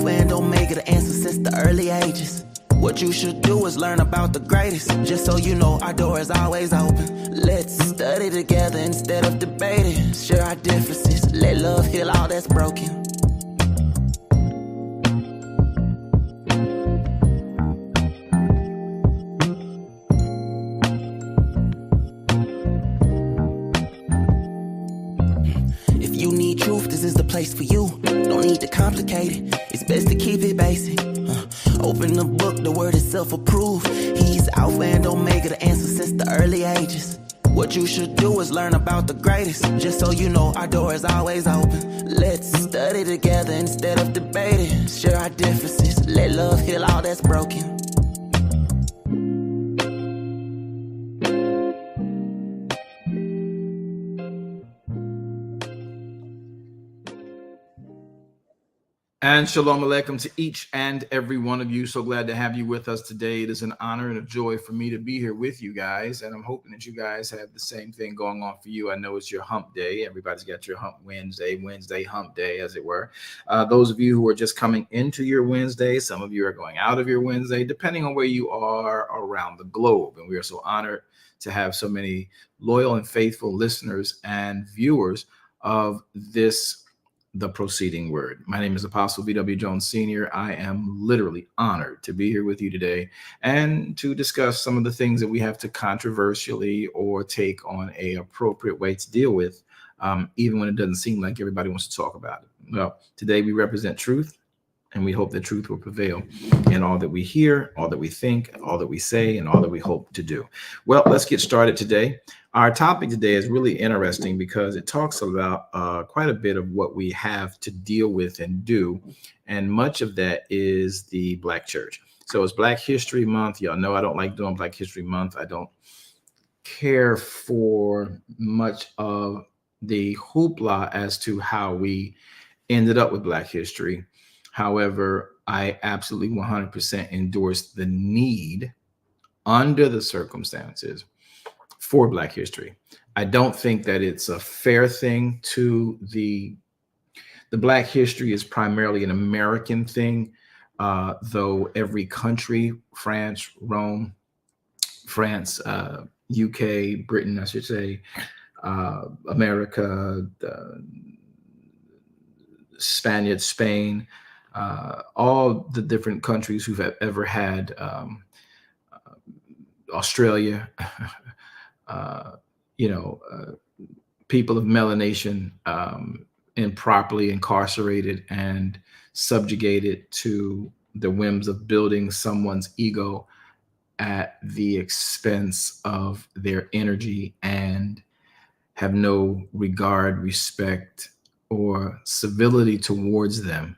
Alpha and Omega, the answer since the early ages. What you should do is learn about the greatest. Just so you know, our door is always open. Let's study together instead of debating. Share our differences, let love heal all that's broken. If you need truth, this is the place for you. No need to complicate it, it's best to keep it basic. Open the book, the word itself approved. He's Alpha and Omega, the answer since the early ages. What you should do is learn about the greatest. Just so you know, our door is always open. Let's study together instead of debating. Share our differences, let love heal all that's broken. And shalom aleichem to each and every one of you. So glad to have you with us today. It is an honor and a joy for me to be here with you guys. And I'm hoping that you guys have the same thing going on for you. I know it's your hump day. Everybody's got your hump Wednesday hump day, as it were. Those of you who are just coming into your Wednesday, some of you are going out of your Wednesday, depending on where you are around the globe. And we are so honored to have so many loyal and faithful listeners and viewers of this The Proceeding Word. My name is Apostle V.W. Jones Sr. I am literally honored to be here with you today and to discuss some of the things that we have to controversially or take on a appropriate way to deal with, even when it doesn't seem like everybody wants to talk about it. Well, today we represent truth, and we hope that truth will prevail in all that we hear, all that we think, all that we say, and all that we hope to do. Well, let's get started today. Our topic today is really interesting because it talks about quite a bit of what we have to deal with and do. And much of that is the Black church. So it's Black History Month. Y'all know I don't like doing Black History Month. I don't care for much of the hoopla as to how we ended up with Black history. However, I absolutely 100% endorse the need under the circumstances for Black history. I don't think that it's a fair thing to the Black history is primarily an American thing, though every country, France, Rome, France, UK, Britain, I should say, America, Spaniards, Spain, all the different countries who have ever had Australia, people of melanation improperly incarcerated and subjugated to the whims of building someone's ego at the expense of their energy and have no regard, respect, or civility towards them,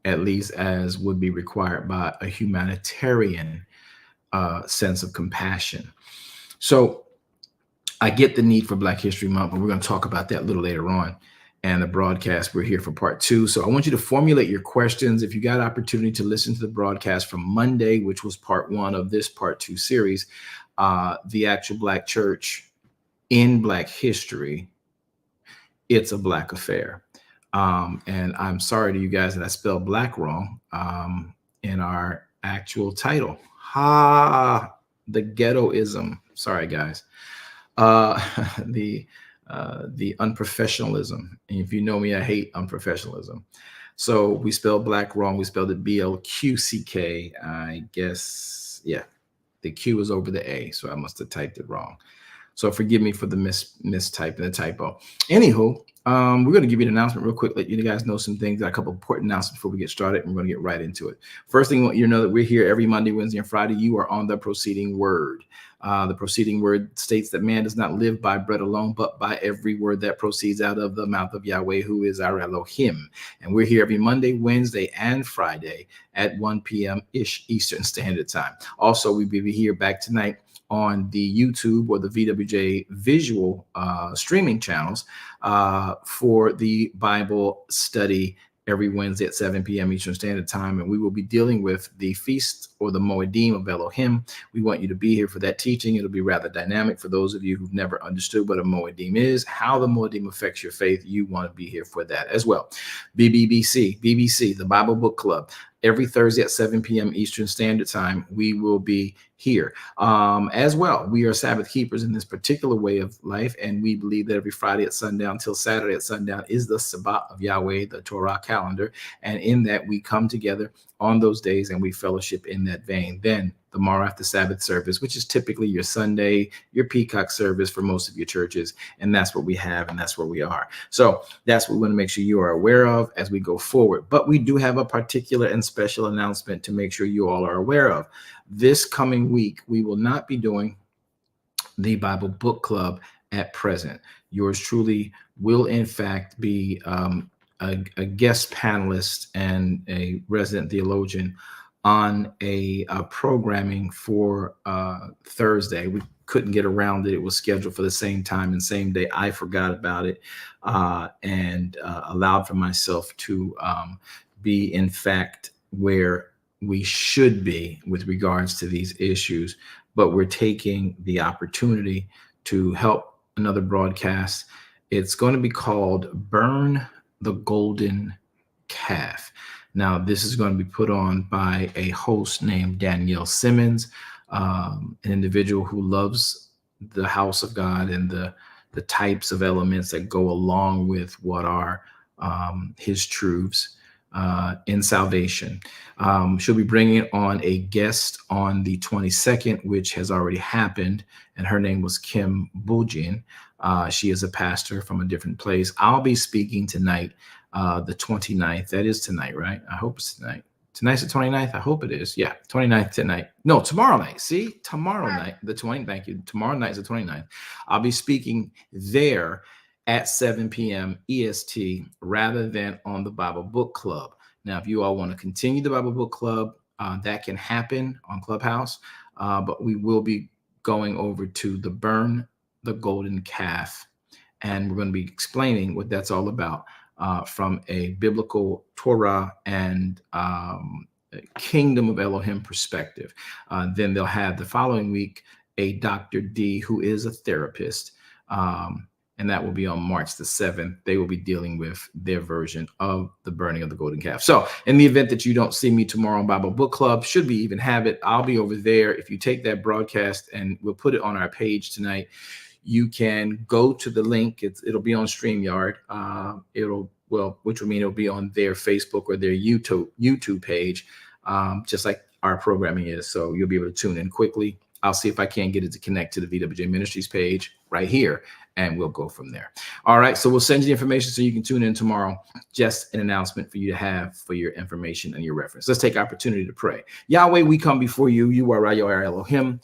at least as would be required by a humanitarian sense of compassion. So I get the need for Black History Month, but we're going to talk about that a little later on. And the broadcast, we're here for part 2. So I want you to formulate your questions. If you got opportunity to listen to the broadcast from Monday, which was part 1 of this part 2 series, the actual Black church in Black history, it's a Black affair. And I'm sorry to you guys that I spelled Black wrong in our actual title. The ghettoism. Sorry, guys. The unprofessionalism. And if you know me, I hate unprofessionalism. So we spelled Black wrong. We spelled it Blqck. I guess, yeah, the Q is over the A. So I must have typed it wrong. So forgive me for the mistype and the typo. Anywho, we're going to give you an announcement real quick, let you guys know some things, a couple of important announcements before we get started, and we're going to get right into it. First thing, I want you to know that we're here every Monday, Wednesday, and Friday. You are on The Proceeding Word. The Proceeding Word states that man does not live by bread alone, but by every word that proceeds out of the mouth of Yahweh, who is our Elohim. And we're here every Monday, Wednesday, and Friday at 1 p.m.-ish Eastern Standard Time. Also, we'll be here back tonight on the YouTube or the VWJ visual streaming channels for the Bible study every Wednesday at 7 p.m. Eastern Standard Time. And we will be dealing with the feast or the Moedim of Elohim. We want you to be here for that teaching. It'll be rather dynamic for those of you who've never understood what a Moedim is, how the Moedim affects your faith. You want to be here for that as well. BBC, the Bible Book Club. every Thursday at 7 p.m. Eastern Standard Time, we will be here. As well, we are Sabbath keepers in this particular way of life, and we believe that every Friday at sundown till Saturday at sundown is the Sabbath of Yahweh, the Torah calendar. And in that, we come together on those days and we fellowship in that vein. Then tomorrow after Sabbath service, which is typically your Sunday, your Peacock service for most of your churches. And that's what we have, and that's where we are. So that's what we want to make sure you are aware of as we go forward. But we do have a particular and special announcement to make sure you all are aware of. This coming week, we will not be doing the Bible Book Club at present. Yours truly will, in fact, be a guest panelist and a resident theologian on a programming for Thursday. We couldn't get around it. It was scheduled for the same time and same day. I forgot about it and allowed for myself to be, in fact, where we should be with regards to these issues. But we're taking the opportunity to help another broadcast. It's going to be called Burn the Golden Calf. Now, this is going to be put on by a host named Danielle Simmons, an individual who loves the house of God and the types of elements that go along with what are his truths in salvation. She'll be bringing on a guest on the 22nd, which has already happened, and her name was Kim Bujin. She is a pastor from a different place. I'll be speaking tonight, the 29th. That is tonight, right? I hope it's tonight. Tonight's the 29th. I hope it is. Yeah, 29th tonight. No, tomorrow night. See, tomorrow night, the 20th. Thank you. Tomorrow night is the 29th. I'll be speaking there at 7 p.m. EST rather than on the Bible Book Club. Now, if you all want to continue the Bible Book Club, that can happen on Clubhouse, but we will be going over to the Burn the Golden Calf, and we're going to be explaining what that's all about from a biblical Torah and Kingdom of Elohim perspective. Then they'll have the following week a Dr. D, who is a therapist, and that will be on March the 7th. They will be dealing with their version of the burning of the golden calf. So in the event that you don't see me tomorrow on Bible Book Club, should we even have it, I'll be over there. If you take that broadcast, and we'll put it on our page tonight, you can go to the link. It'll be on StreamYard. Which will mean it'll be on their Facebook or their YouTube page, just like our programming is. So you'll be able to tune in quickly. I'll see if I can get it to connect to the VWJ Ministries page right here, and we'll go from there. All right, so we'll send you the information so you can tune in tomorrow. Just an announcement for you to have for your information and your reference. Let's take opportunity to pray. Yahweh, we come before you. You are Yahweh Elohim.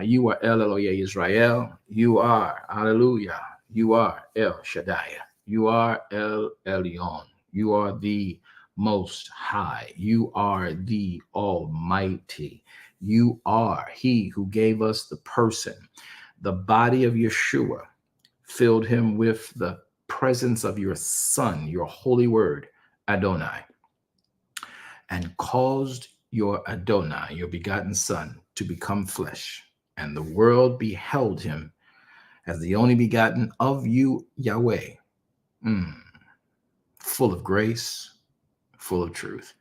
You are El Elohe Israel. You are, hallelujah, you are El Shaddai. You are El Elyon. You are the Most High. You are the Almighty. You are He who gave us the person, the body of Yeshua, filled him with the presence of your Son, your holy word, Adonai, and caused your Adonai, your begotten Son, to become flesh. And the world beheld him as the only begotten of you, Yahweh, full of grace, full of truth.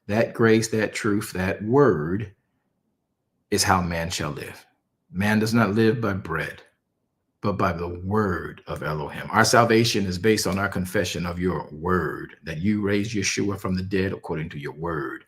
That grace, that truth, that word is how man shall live. Man does not live by bread, but by the word of Elohim. Our salvation is based on our confession of your word, that you raised Yeshua from the dead according to your word.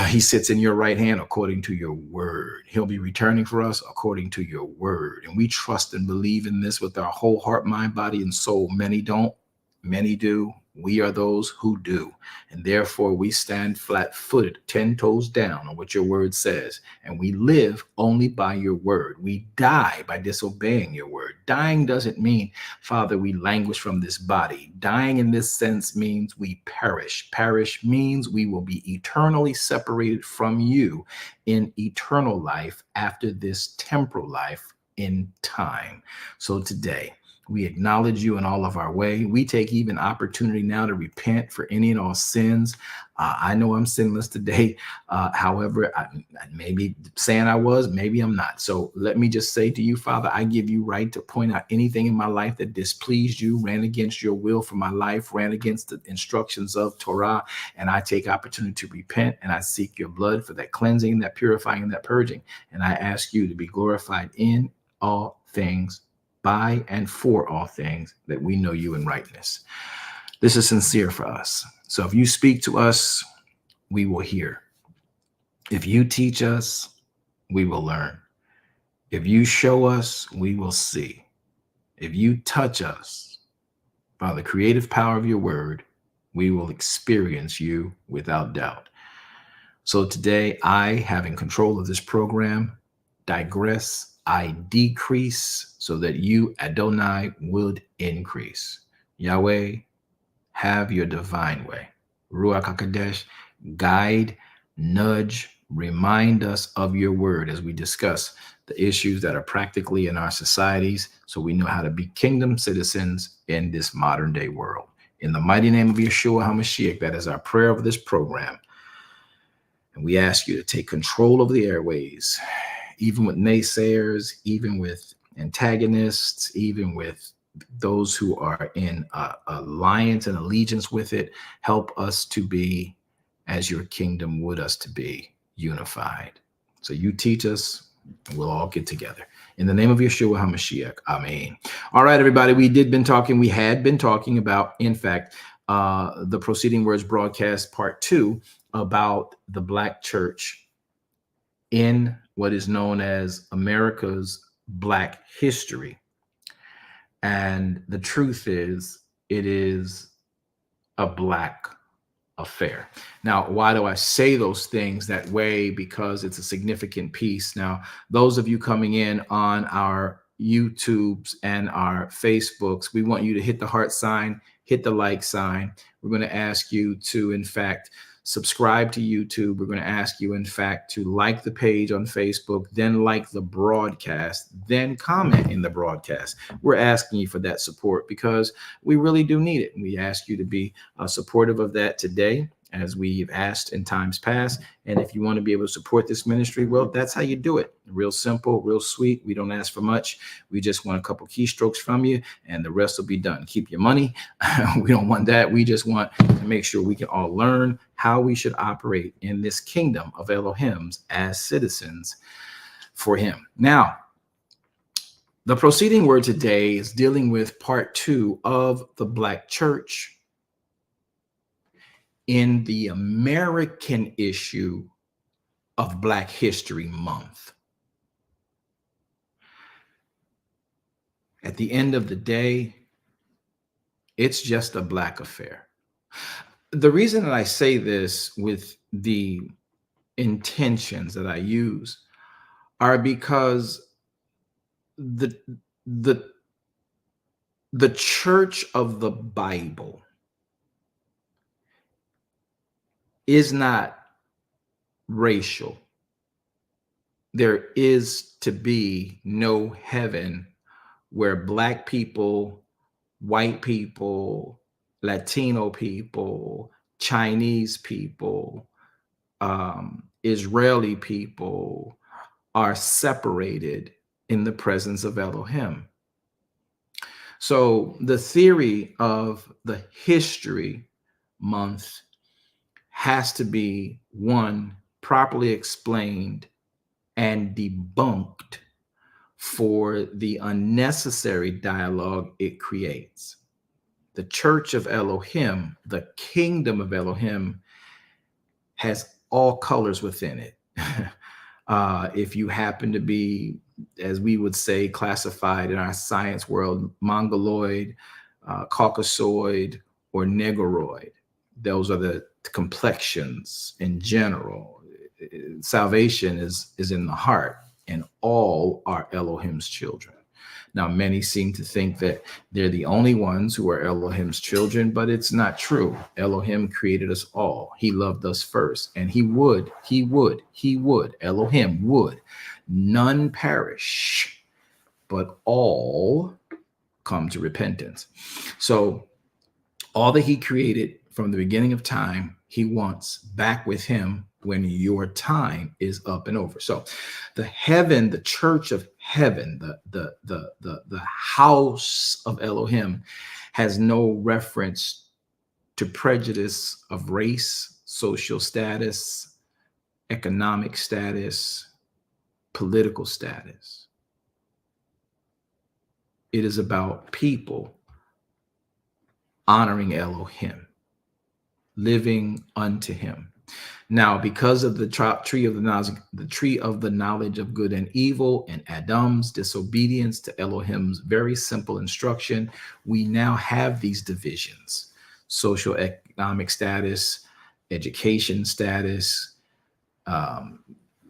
He sits in your right hand according to your word. He'll be returning for us according to your word. And we trust and believe in this with our whole heart, mind, body, and soul. Many don't, many do. We are those who do. And therefore we stand flat-footed, 10 toes down on what your word says. And we live only by your word. We die by disobeying your word. Dying doesn't mean, Father, we languish from this body. Dying in this sense means we perish. Perish means we will be eternally separated from you in eternal life after this temporal life in time. So today, We acknowledge you in all of our way. We take even opportunity now to repent for any and all sins. I know I'm sinless today. However, I maybe saying I was, maybe I'm not. So let me just say to you, Father, I give you right to point out anything in my life that displeased you, ran against your will for my life, ran against the instructions of Torah. And I take opportunity to repent, and I seek your blood for that cleansing, that purifying, and that purging. And I ask you to be glorified in all things, by and for all things, that we know you in rightness. This is sincere for us. So if you speak to us, we will hear. If you teach us, we will learn. If you show us, we will see. If you touch us by the creative power of your word, we will experience you without doubt. So today, I, having control of this program, digress, I decrease so that you, Adonai, would increase. Yahweh, have your divine way. Ruach HaKodesh, guide, nudge, remind us of your word as we discuss the issues that are practically in our societies, so we know how to be kingdom citizens in this modern day world. In the mighty name of Yeshua HaMashiach, that is our prayer of this program. And we ask you to take control of the airways, even with naysayers, even with antagonists, even with those who are in alliance and allegiance with it. Help us to be as your kingdom would us to be, unified. So you teach us, and we'll all get together. In the name of Yeshua HaMashiach, amen. All right, everybody, we had been talking about, in fact, the Proceeding Words broadcast part 2 about the Black church in what is known as America's Black history. And the truth is, it is a Black affair. Now, why do I say those things that way? Because it's a significant piece. Now, those of you coming in on our YouTubes and our Facebooks, we want you to hit the heart sign, hit the like sign. We're going to ask you to, in fact, subscribe to YouTube. We're going to ask you, in fact, to like the page on Facebook, then like the broadcast, then comment in the broadcast. We're asking you for that support because we really do need it. We ask you to be supportive of that today, as we've asked in times past. And if you want to be able to support this ministry, well, that's how you do it. Real simple, real sweet. We don't ask for much. We just want a couple keystrokes from you, and the rest will be done. Keep your money. We don't want that. We just want to make sure we can all learn how we should operate in this kingdom of Elohim's as citizens for him. Now, the proceeding word today is dealing with part 2 of the Black church in the American issue of Black History Month. At the end of the day, it's just a Black affair. The reason that I say this with the intentions that I use are because the church of the Bible is not racial. There is to be no heaven where Black people, white people, Latino people, Chinese people, Israeli people are separated in the presence of Elohim. So the theory of the History Month has to be, one, properly explained and debunked for the unnecessary dialogue it creates. The church of Elohim, the kingdom of Elohim, has all colors within it. If you happen to be, as we would say, classified in our science world, Mongoloid, Caucasoid, or Negroid, those are the complexions in general. Salvation is in the heart, and all are Elohim's children. Now, many seem to think that they're the only ones who are Elohim's children, but it's not true. Elohim created us all. He loved us first, and he would, Elohim would, none perish, but all come to repentance. So all that he created from the beginning of time, he wants back with him when your time is up and over. So the heaven, the church of heaven, the house of Elohim has no reference to prejudice of race, social status, economic status, political status. It is about people honoring Elohim, living unto him. Now, because of the tree of the knowledge of good and evil, and Adam's disobedience to Elohim's very simple instruction, we now have these divisions: social economic status, education status,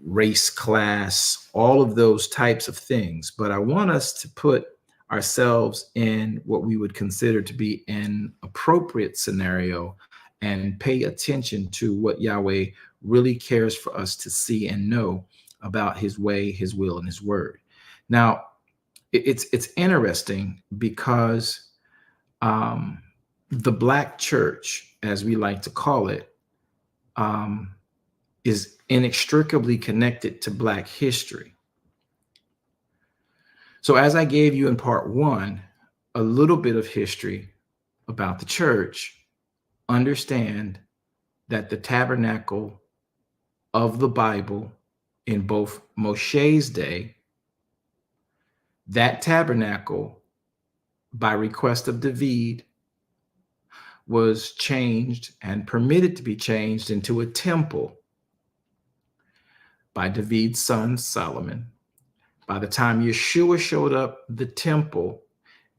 race, class, all of those types of things. But I want us to put ourselves in what we would consider to be an appropriate scenario and pay attention to what Yahweh really cares for us to see and know about his way, his will, and his word. Now, it's interesting because the Black church, as we like to call it, is inextricably connected to Black history. So as I gave you in part one, a little bit of history about the church, understand that the tabernacle of the Bible in both Moshe's day, that tabernacle, by request of David, was changed and permitted to be changed into a temple by David's son Solomon. By the time Yeshua showed up, the temple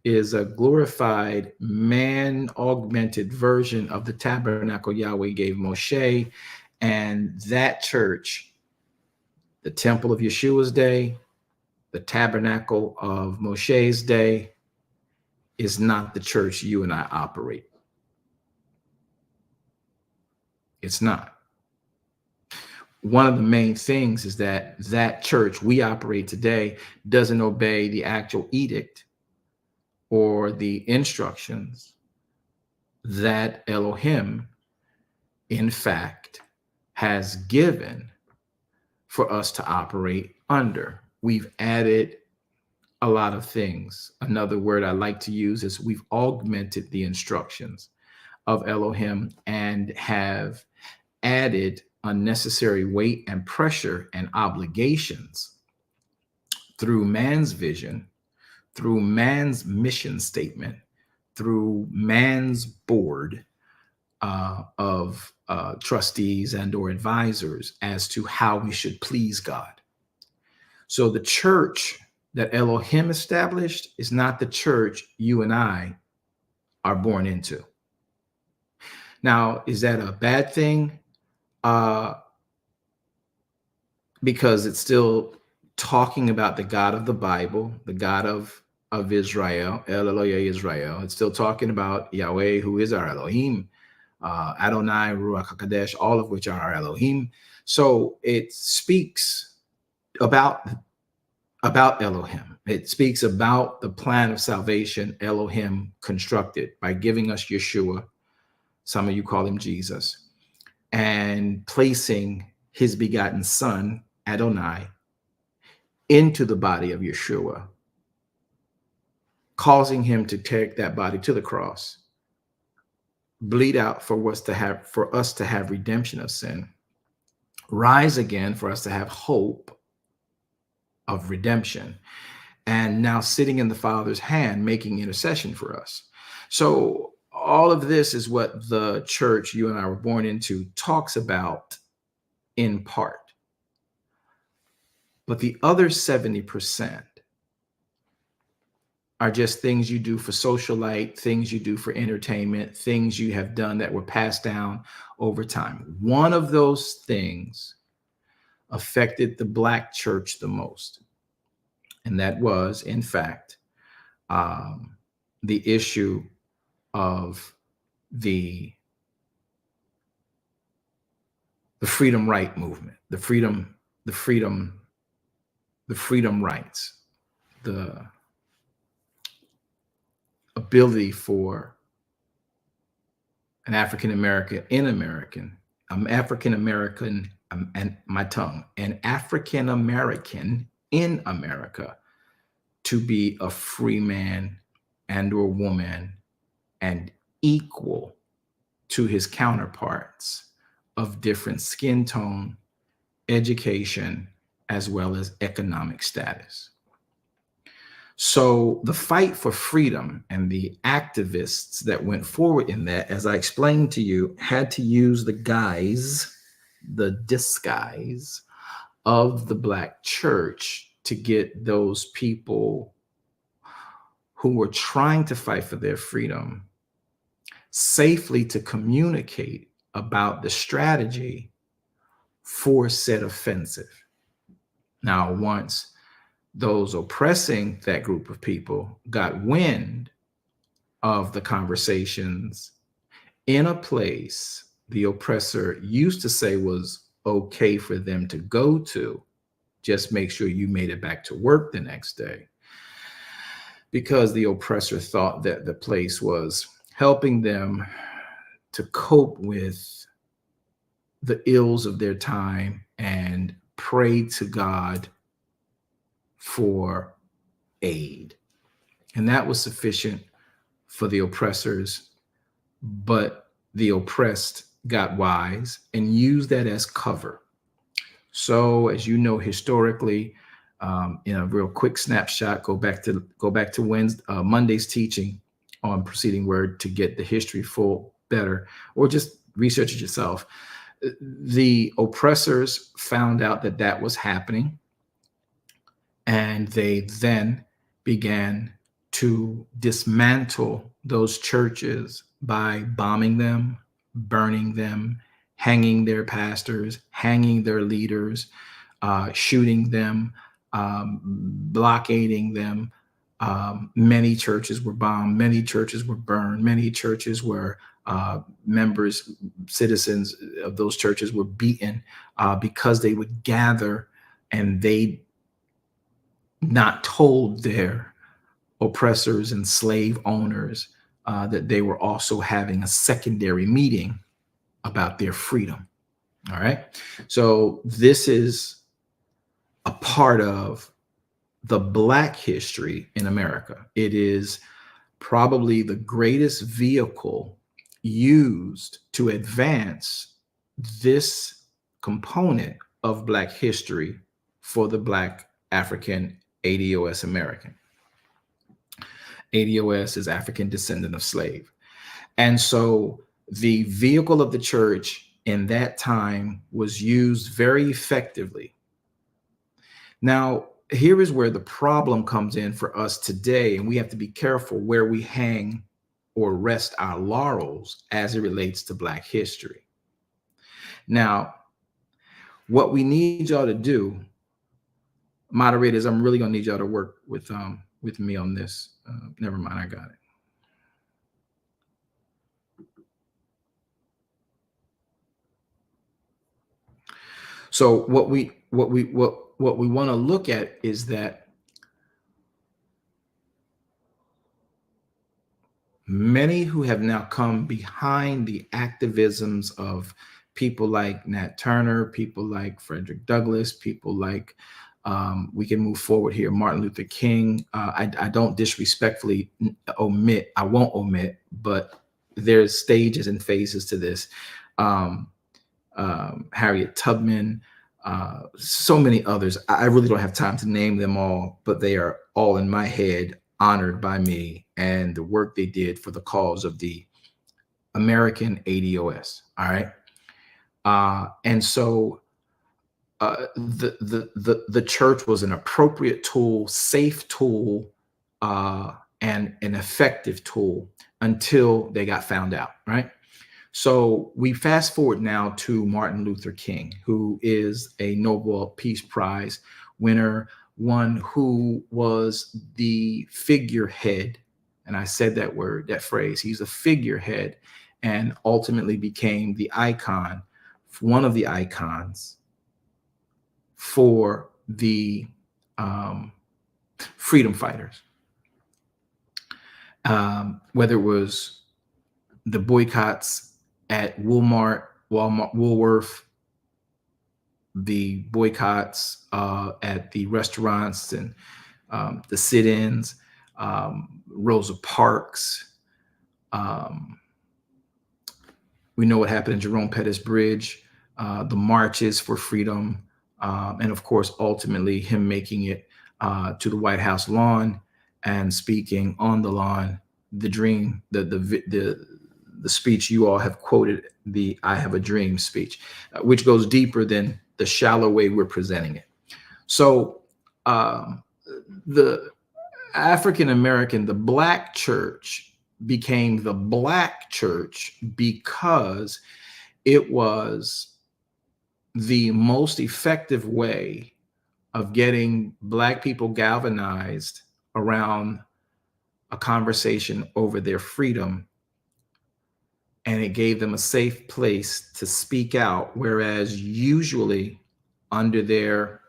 is a glorified, man-augmented version of the tabernacle Yahweh gave Moshe. And that church, the temple of Yeshua's day, the tabernacle of Moshe's day, is not the church you and I operate. It's not. One of the main things is that that church we operate today doesn't obey the actual edict or the instructions that Elohim, in fact, has given for us to operate under. We've added a lot of things. Another word I like to use is we've augmented the instructions of Elohim and have added unnecessary weight and pressure and obligations through man's vision, through man's mission statement, through man's board of trustees and or advisors as to how we should please God. So the church that Elohim established is not the church you and I are born into. Now, is that a bad thing? Because it's still talking about the God of the Bible, the God of Israel, El Elohe Israel. It's still talking about Yahweh, who is our Elohim, Adonai, Ruach HaKodesh, all of which are our Elohim. So it speaks about Elohim. It speaks about the plan of salvation Elohim constructed by giving us Yeshua, some of you call him Jesus, and placing his begotten son, Adonai, into the body of Yeshua, causing him to take that body to the cross, bleed out for us to have redemption of sin, rise again for us to have hope of redemption, and now sitting in the Father's hand, making intercession for us. So all of this is what the church you and I were born into talks about in part. But the other 70% are just things you do for socialite, things you do for entertainment, things you have done that were passed down over time. One of those things affected the Black church the most. And that was, in fact, the issue of the freedom right movement, the freedom rights, ability for an African American in American, African American, and my tongue, an African American in America to be a free man and or woman and equal to his counterparts of different skin tone, education, as well as economic status. So the fight for freedom and the activists that went forward in that, as I explained to you, had to use the disguise of the Black church to get those people who were trying to fight for their freedom safely to communicate about the strategy for said offensive. Now, once those oppressing that group of people got wind of the conversations in a place the oppressor used to say was okay for them to go to, just make sure you made it back to work the next day, because the oppressor thought that the place was helping them to cope with the ills of their time and pray to God for aid. And that was sufficient for the oppressors, but the oppressed got wise and used that as cover. So, as you know, historically, in a real quick snapshot, go back to Monday's teaching on preceding word to get the history full better, or just research it yourself. The oppressors found out that that was happening, and they then began to dismantle those churches by bombing them, burning them, hanging their pastors, hanging their leaders, shooting them, blockading them. Many churches were bombed, many churches were burned, many churches were citizens of those churches were beaten because they would gather and they not told their oppressors and slave owners that they were also having a secondary meeting about their freedom. All right. So this is a part of the Black history in America. It is probably the greatest vehicle used to advance this component of Black history for the Black African ADOS American. ADOS is African descendant of slave. And so the vehicle of the church in that time was used very effectively. Now, here is where the problem comes in for us today, and we have to be careful where we hang or rest our laurels as it relates to Black history. Now, what we need y'all to do, moderators, I'm really gonna need y'all to work with me on this. Never mind, I got it. So what we want to look at is that many who have now come behind the activisms of people like Nat Turner, people like Frederick Douglass, people like we can move forward here, Martin Luther King. I don't disrespectfully omit, I won't omit, but there's stages and phases to this. Harriet Tubman, so many others. I really don't have time to name them all, but they are all in my head, honored by me and the work they did for the cause of the American ADOS. All right. And so the church was an appropriate tool, safe tool, and an effective tool until they got found out, right? So we fast forward now to Martin Luther King, who is a Nobel Peace Prize winner, one who was the figurehead. And I said that word, that phrase, he's a figurehead, and ultimately became the icon, one of the icons for the freedom fighters. whether it was the boycotts at Walmart, Woolworth, the boycotts at the restaurants and the sit-ins, Rosa Parks. We know what happened in Jerome Pettis Bridge, the marches for freedom, and of course, ultimately him making it to the White House lawn and speaking on the lawn, the dream, the speech you all have quoted, the "I have a dream" speech, which goes deeper than the shallow way we're presenting it. So the African American, the Black church became the Black church because it was the most effective way of getting Black people galvanized around a conversation over their freedom. And it gave them a safe place to speak out, whereas usually under their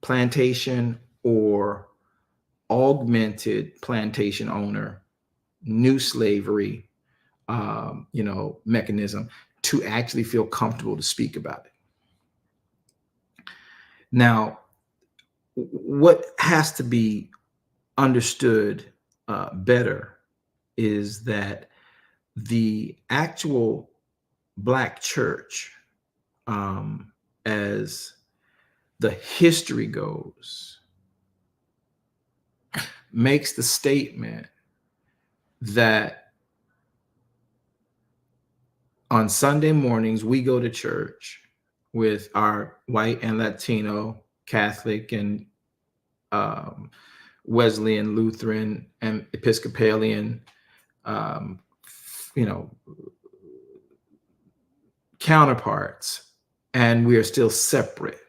plantation or augmented plantation owner, new slavery, mechanism, to actually feel comfortable to speak about it. Now, what has to be understood better is that the actual Black church, as the history goes, makes the statement that on Sunday mornings we go to church with our white and Latino, Catholic and Wesleyan, Lutheran and Episcopalian, counterparts, and we are still separate.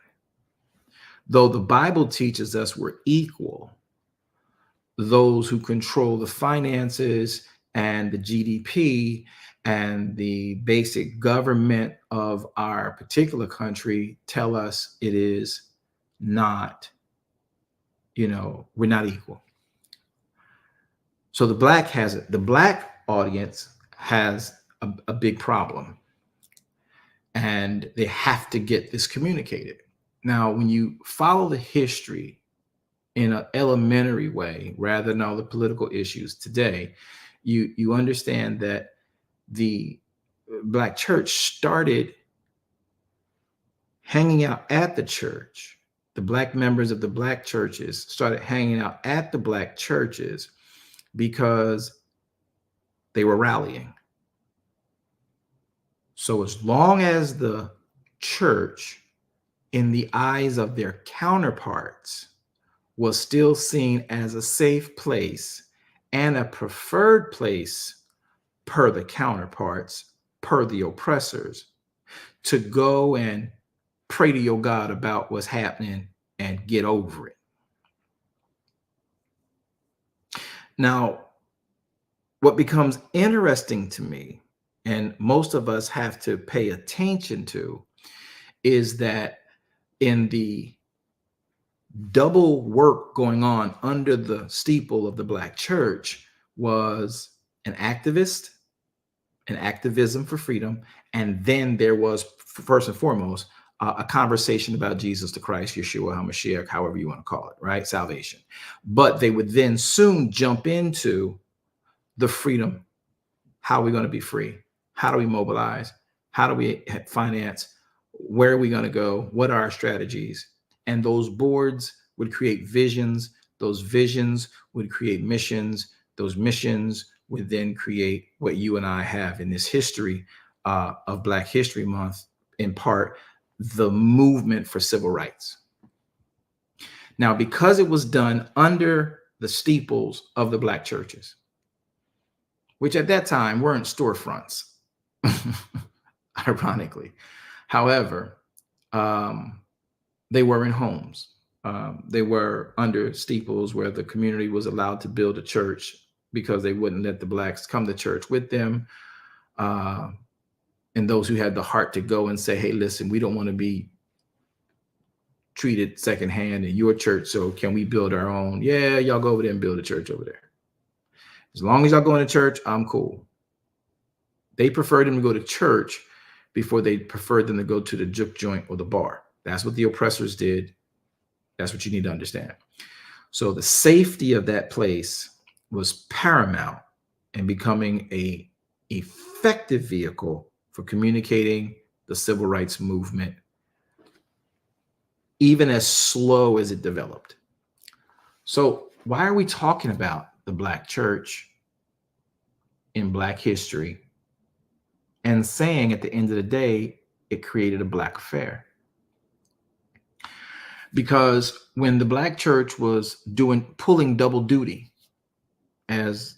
Though the Bible teaches us we're equal, those who control the finances and the GDP and the basic government of our particular country tell us it is not, we're not equal. So the Black audience has a big problem, and they have to get this communicated. Now, when you follow the history in an elementary way, rather than all the political issues today, you understand that the Black church started hanging out at the church. The Black members of the Black churches started hanging out at the Black churches because they were rallying. So as long as the church, in the eyes of their counterparts, was still seen as a safe place and a preferred place per the counterparts, per the oppressors, to go and pray to your God about what's happening and get over it. Now, what becomes interesting to me, and most of us have to pay attention to, is that in the double work going on under the steeple of the Black church was an activist, an activism for freedom, and then there was, first and foremost, a conversation about Jesus the Christ, Yeshua HaMashiach, however you want to call it, right? Salvation. But they would then soon jump into the freedom. How are we going to be free? How do we mobilize? How do we finance? Where are we going to go? What are our strategies? And those boards would create visions. Those visions would create missions. Those missions would then create what you and I have in this history of Black History Month, in part, the movement for civil rights. Now, because it was done under the steeples of the Black churches, which at that time weren't storefronts, ironically. However, they were in homes. They were under steeples where the community was allowed to build a church because they wouldn't let the Blacks come to church with them. And those who had the heart to go and say, hey, listen, we don't want to be treated secondhand in your church, so can we build our own? Yeah, y'all go over there and build a church over there. As long as y'all going to church, I'm cool. They preferred them to go to church before they preferred them to go to the juke joint or the bar. That's what the oppressors did. That's what you need to understand. So the safety of that place was paramount in becoming a effective vehicle for communicating the civil rights movement, even as slow as it developed. So why are we talking about the Black church in Black history and saying at the end of the day, it created a Black affair? Because when the Black church was pulling double duty as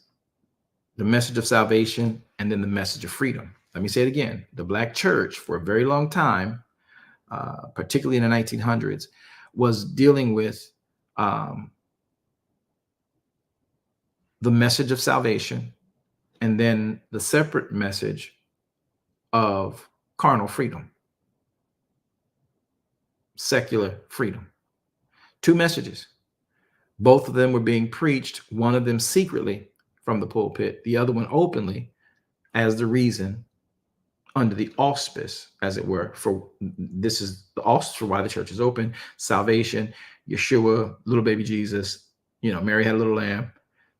the message of salvation and then the message of freedom. Let me say it again. The Black church for a very long time, particularly in the 1900s, was dealing with the message of salvation and then the separate message of carnal freedom, secular freedom. Two messages. Both of them were being preached, one of them secretly from the pulpit, the other one openly, as the reason, under the auspice, as it were, for this is the auspice for why the church is open: salvation, Yeshua, little baby Jesus, Mary had a little lamb,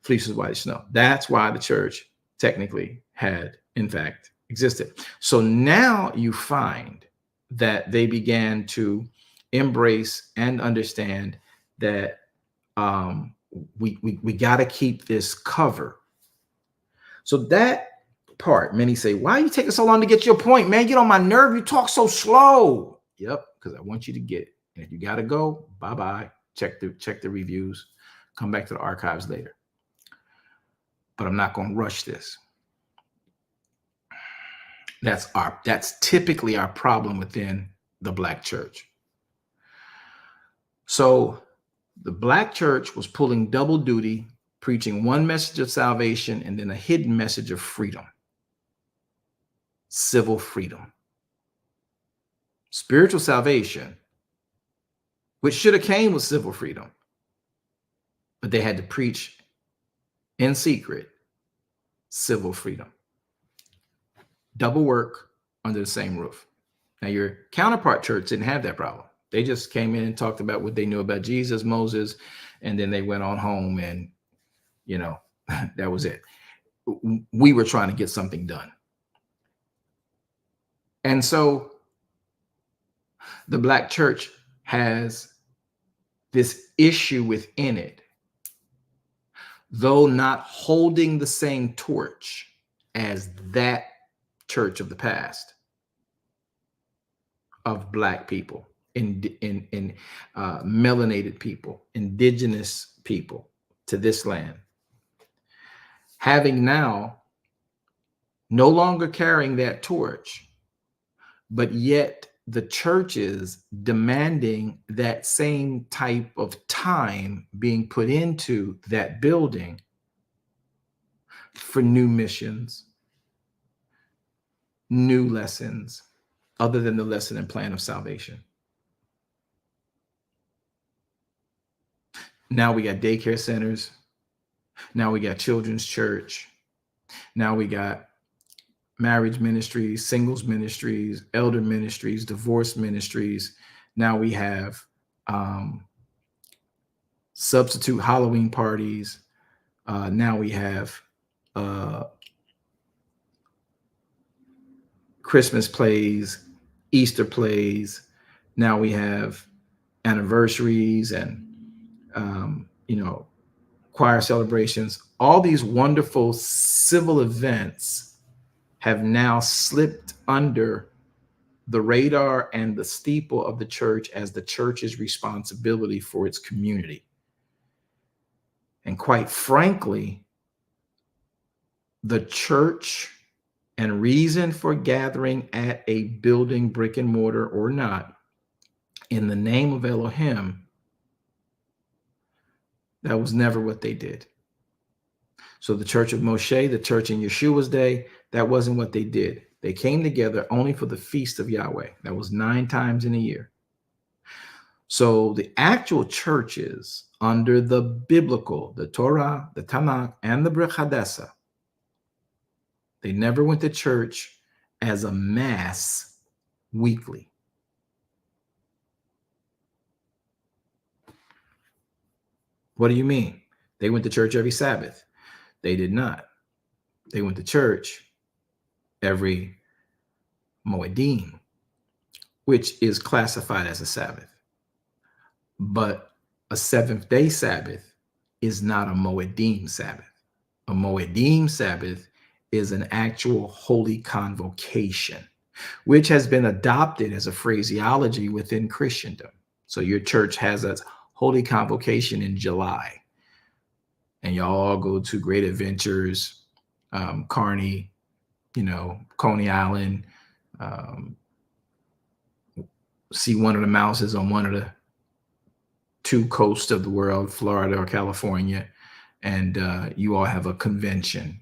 fleece was white as snow. That's why the church technically had, in fact, existed. So now you find that they began to embrace and understand that we got to keep this cover. So that part, many say, why are you taking so long to get your point, man? Get on my nerve. You talk so slow. Yep, because I want you to get it. And if you got to go, bye-bye. Check the reviews. Come back to the archives later. But I'm not going to rush this. That's typically our problem within the Black church. So the Black church was pulling double duty, preaching one message of salvation and then a hidden message of freedom, civil freedom, spiritual salvation, which should have came with civil freedom, but they had to preach in secret civil freedom. Double work under the same roof. Now, your counterpart church didn't have that problem. They just came in and talked about what they knew about Jesus, Moses, and then they went on home and, that was it. We were trying to get something done. And so the Black church has this issue within it, though not holding the same torch as that church of the past, of Black people, in melanated people, indigenous people to this land, having now no longer carrying that torch, but yet the churches demanding that same type of time being put into that building for new missions, new lessons, other than the lesson and plan of salvation. Now we got daycare centers. Now we got children's church. Now we got marriage ministries, singles ministries, elder ministries, divorce ministries. Now we have substitute Halloween parties. Now we have Christmas plays, Easter plays. Now we have anniversaries and choir celebrations. All these wonderful civil events have now slipped under the radar and the steeple of the church as the church's responsibility for its community. And quite frankly, the church and reason for gathering at a building, brick and mortar or not, in the name of Elohim, that was never what they did. So the church of Moshe, the church in Yeshua's day, that wasn't what they did. They came together only for the feast of Yahweh. That was 9 times in a year. So the actual churches under the biblical, the Torah, the Tanakh, and the Brit Hadessa, they never went to church as a mass weekly. What do you mean? They went to church every Sabbath. They did not. They went to church every Moedim, which is classified as a Sabbath. But a seventh-day Sabbath is not a Moedim Sabbath. A Moedim Sabbath is an actual holy convocation, which has been adopted as a phraseology within Christendom. So your church has a holy convocation in July, and y'all all go to Great Adventures, Carney, Coney Island, see one of the mouses on one of the two coasts of the world, Florida or California, and you all have a convention.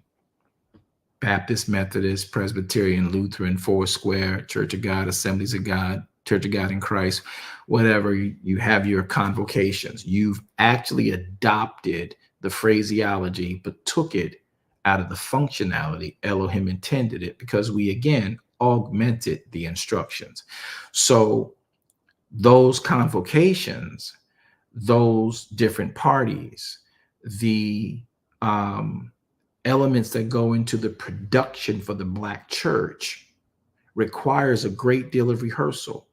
Baptist, Methodist, Presbyterian, Lutheran, Foursquare, Church of God, Assemblies of God, Church of God in Christ, whatever, you have your convocations. You've actually adopted the phraseology, but took it out of the functionality Elohim intended it, because we, again, augmented the instructions. So those convocations, those different parties, the elements that go into the production for the Black church requires a great deal of rehearsal.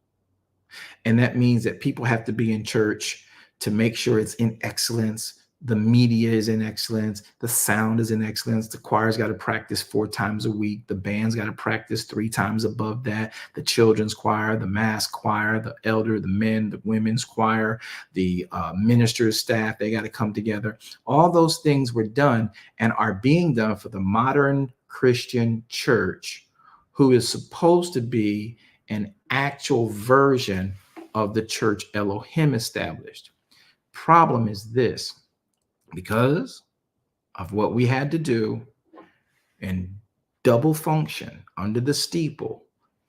And that means that people have to be in church to make sure it's in excellence. The media is in excellence. The sound is in excellence. The choir's got to practice 4 times a week. The band's got to practice 3 times above that. The children's choir, the mass choir, the elder, the men, the women's choir, the ministers' staff, they got to come together. All those things were done and are being done for the modern Christian church, who is supposed to be an actual version of the church Elohim established. Problem is this: because of what we had to do and double function under the steeple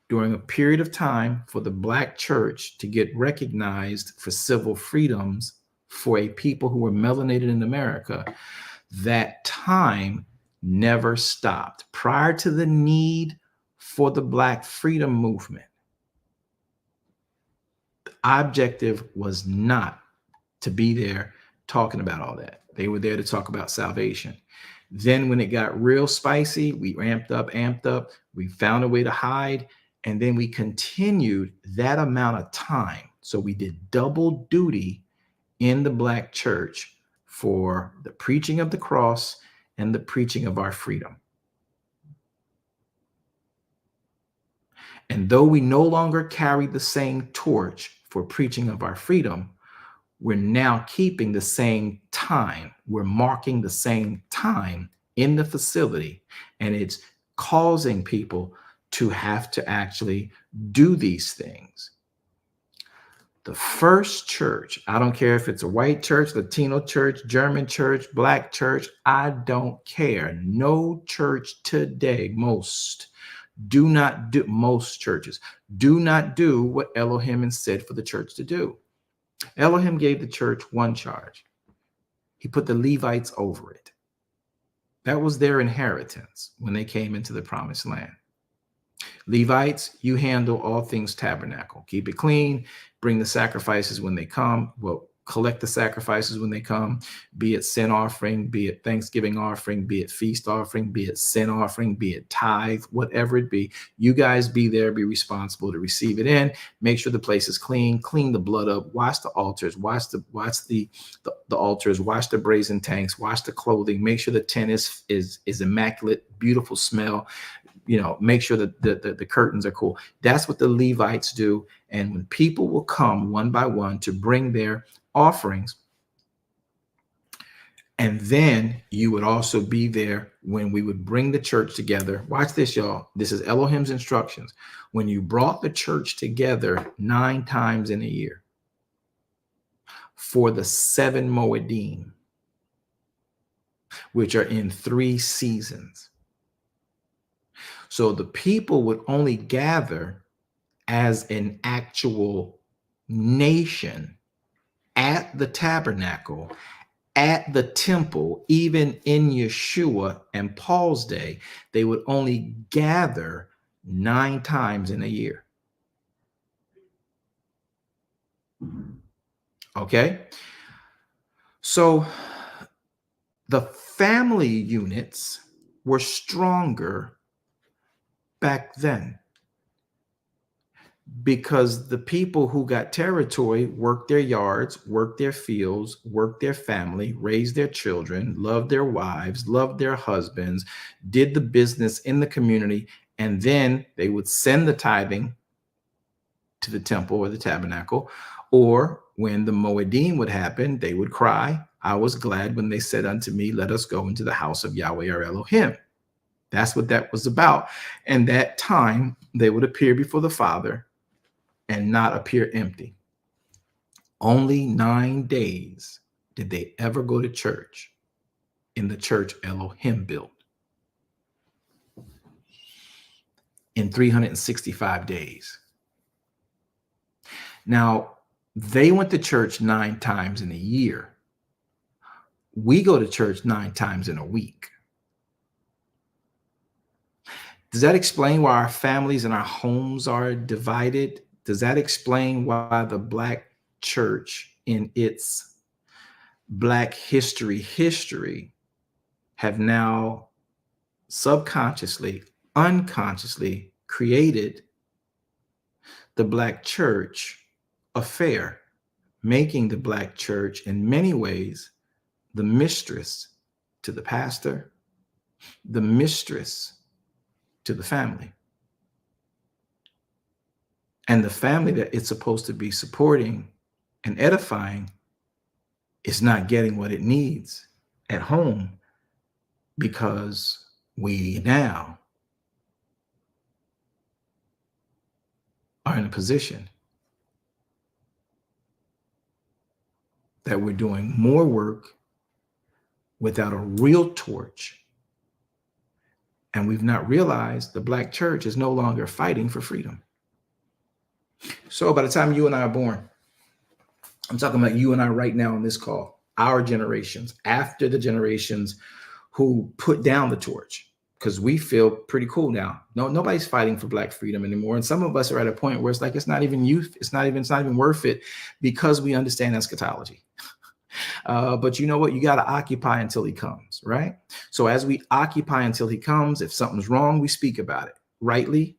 during a period of time for the Black church to get recognized for civil freedoms for a people who were melanated in America, that time never stopped. Prior to the need for the Black freedom movement, the objective was not to be there talking about all that. They were there to talk about salvation. Then when it got real spicy, we amped up, we found a way to hide, and then we continued that amount of time. So we did double duty in the Black church for the preaching of the cross and the preaching of our freedom. And though we no longer carry the same torch for preaching of our freedom, we're now keeping the same time. We're marking the same time in the facility, and it's causing people to have to actually do these things. The first church, I don't care if it's a white church, Latino church, German church, Black church, I don't care. No church today, most churches do not do what Elohim said for the church to do. Elohim gave the church one charge. He put the Levites over it. That was their inheritance when they came into the promised land. Levites, you handle all things tabernacle. Keep it clean. Bring the sacrifices when they come. Well, collect the sacrifices when they come, be it sin offering, be it Thanksgiving offering, be it feast offering, be it sin offering, be it tithe, whatever it be. You guys be there, be responsible to receive it in. Make sure the place is clean, clean the blood up, wash the altars, wash the altars, wash the brazen tanks, wash the clothing, make sure the tent is immaculate, beautiful smell. Make sure that the curtains are cool. That's what the Levites do. And when people will come one by one to bring their offerings, and then you would also be there when we would bring the church together. Watch this, y'all. This is Elohim's instructions. When you brought the church together 9 times in a year for the 7 Moedim, which are in 3 seasons. So the people would only gather as an actual nation at the tabernacle, at the temple, even in Yeshua and Paul's day, they would only gather 9 times in a year. Okay. So the family units were stronger back then because the people who got territory worked their yards, worked their fields, worked their family, raised their children, loved their wives, loved their husbands, did the business in the community, and then they would send the tithing to the temple or the tabernacle. Or when the Moedim would happen, they would cry, I was glad when they said unto me, let us go into the house of Yahweh our Elohim. That's what that was about. And that time they would appear before the Father and not appear empty. Only 9 days did they ever go to church in the church Elohim built. In 365 days. Now, they went to church 9 times in a year. We go to church 9 times in a week. Does that explain why our families and our homes are divided? Does that explain why the Black church in its Black history have now subconsciously, unconsciously created the Black church affair, making the Black church in many ways the mistress to the pastor, the mistress to the family. And the family that it's supposed to be supporting and edifying is not getting what it needs at home because we now are in a position that we're doing more work without a real torch. And we've not realized the Black church is no longer fighting for freedom. So by the time you and I are born, I'm talking about you and I right now on this call, our generations, after the generations who put down the torch, because we feel pretty cool now. No, nobody's fighting for Black freedom anymore. And some of us are at a point where it's like, it's not even youth. It's not even worth it because we understand eschatology. But you know what? You got to occupy until he comes, right? So as we occupy until he comes, if something's wrong, we speak about it rightly,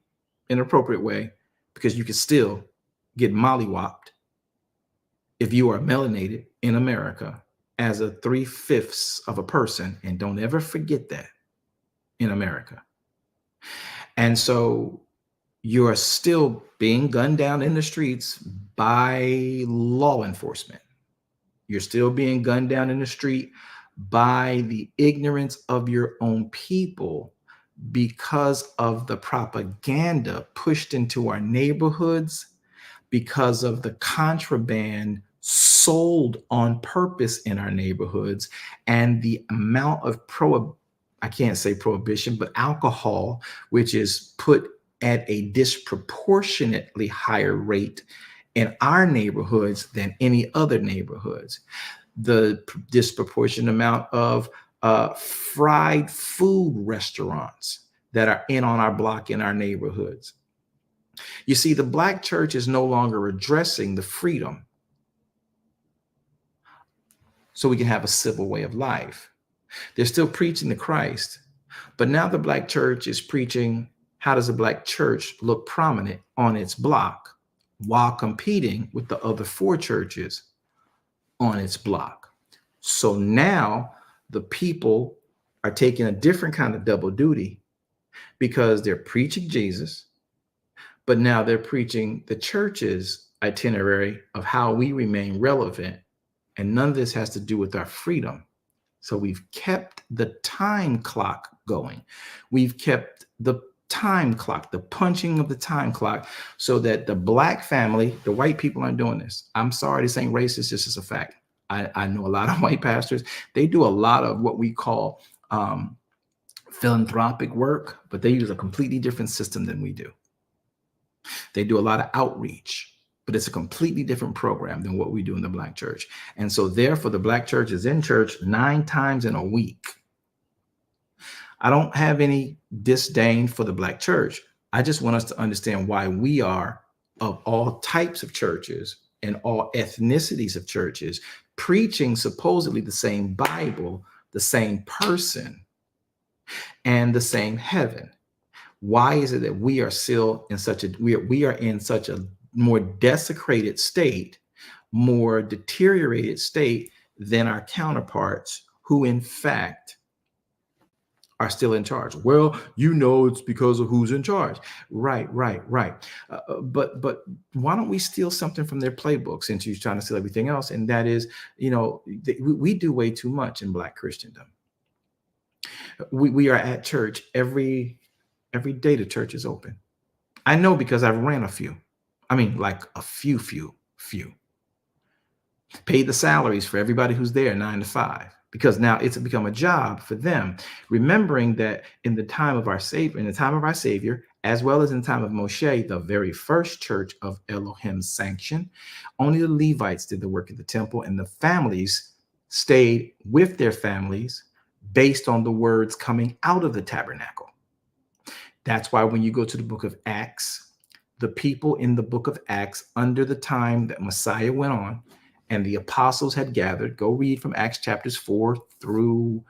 in an appropriate way, because you can still get mollywopped if you are melanated in America as a 3/5 of a person. And don't ever forget that in America. And so you're still being gunned down in the streets by law enforcement. You're still being gunned down in the street by the ignorance of your own people because of the propaganda pushed into our neighborhoods, because of the contraband sold on purpose in our neighborhoods, and the amount of I can't say prohibition, but alcohol, which is put at a disproportionately higher rate in our neighborhoods than any other neighborhoods. The disproportionate amount of fried food restaurants that are on our block in our neighborhoods. You see, the Black church is no longer addressing the freedom so we can have a civil way of life. They're still preaching the Christ, but now the Black church is preaching, how does a Black church look prominent on its block while competing with the other 4 churches on its block? So now the people are taking a different kind of double duty because they're preaching Jesus, but now they're preaching the church's itinerary of how we remain relevant. And none of this has to do with our freedom. So we've kept the time clock going. We've kept the time clock, the punching of the time clock, so that the Black family, the white people aren't doing this. I'm sorry, this ain't racist, this is a fact. I know a lot of white pastors. They do a lot of what we call philanthropic work, but they use a completely different system than we do. They do a lot of outreach. but it's a completely different program than what we do in the Black church. And so therefore the Black church is in church 9 times in a week. I don't have any disdain for the Black church. I just want us to understand why we are, of all types of churches and all ethnicities of churches, preaching supposedly the same Bible, the same person, and the same heaven. Why is it that we are still in such a we are in such a more desecrated state, more deteriorated state than our counterparts who in fact are still in charge? Well, it's because of who's in charge. Right. But why don't we steal something from their playbook, since you're trying to steal everything else? And that is, we do way too much in Black Christendom. We are at church every day. The church is open. I know because I've ran a few. I mean, like a few. Paid the salaries for everybody who's there 9 to 5, because now it's become a job for them. Remembering that in the time of our Savior, as well as in the time of Moshe, the very first church of Elohim's sanction, only the Levites did the work of the temple, and the families stayed with their families based on the words coming out of the tabernacle. That's why when you go to the book of Acts, the people in the book of Acts, under the time that Messiah went on and the apostles had gathered, go read from Acts chapters 4 through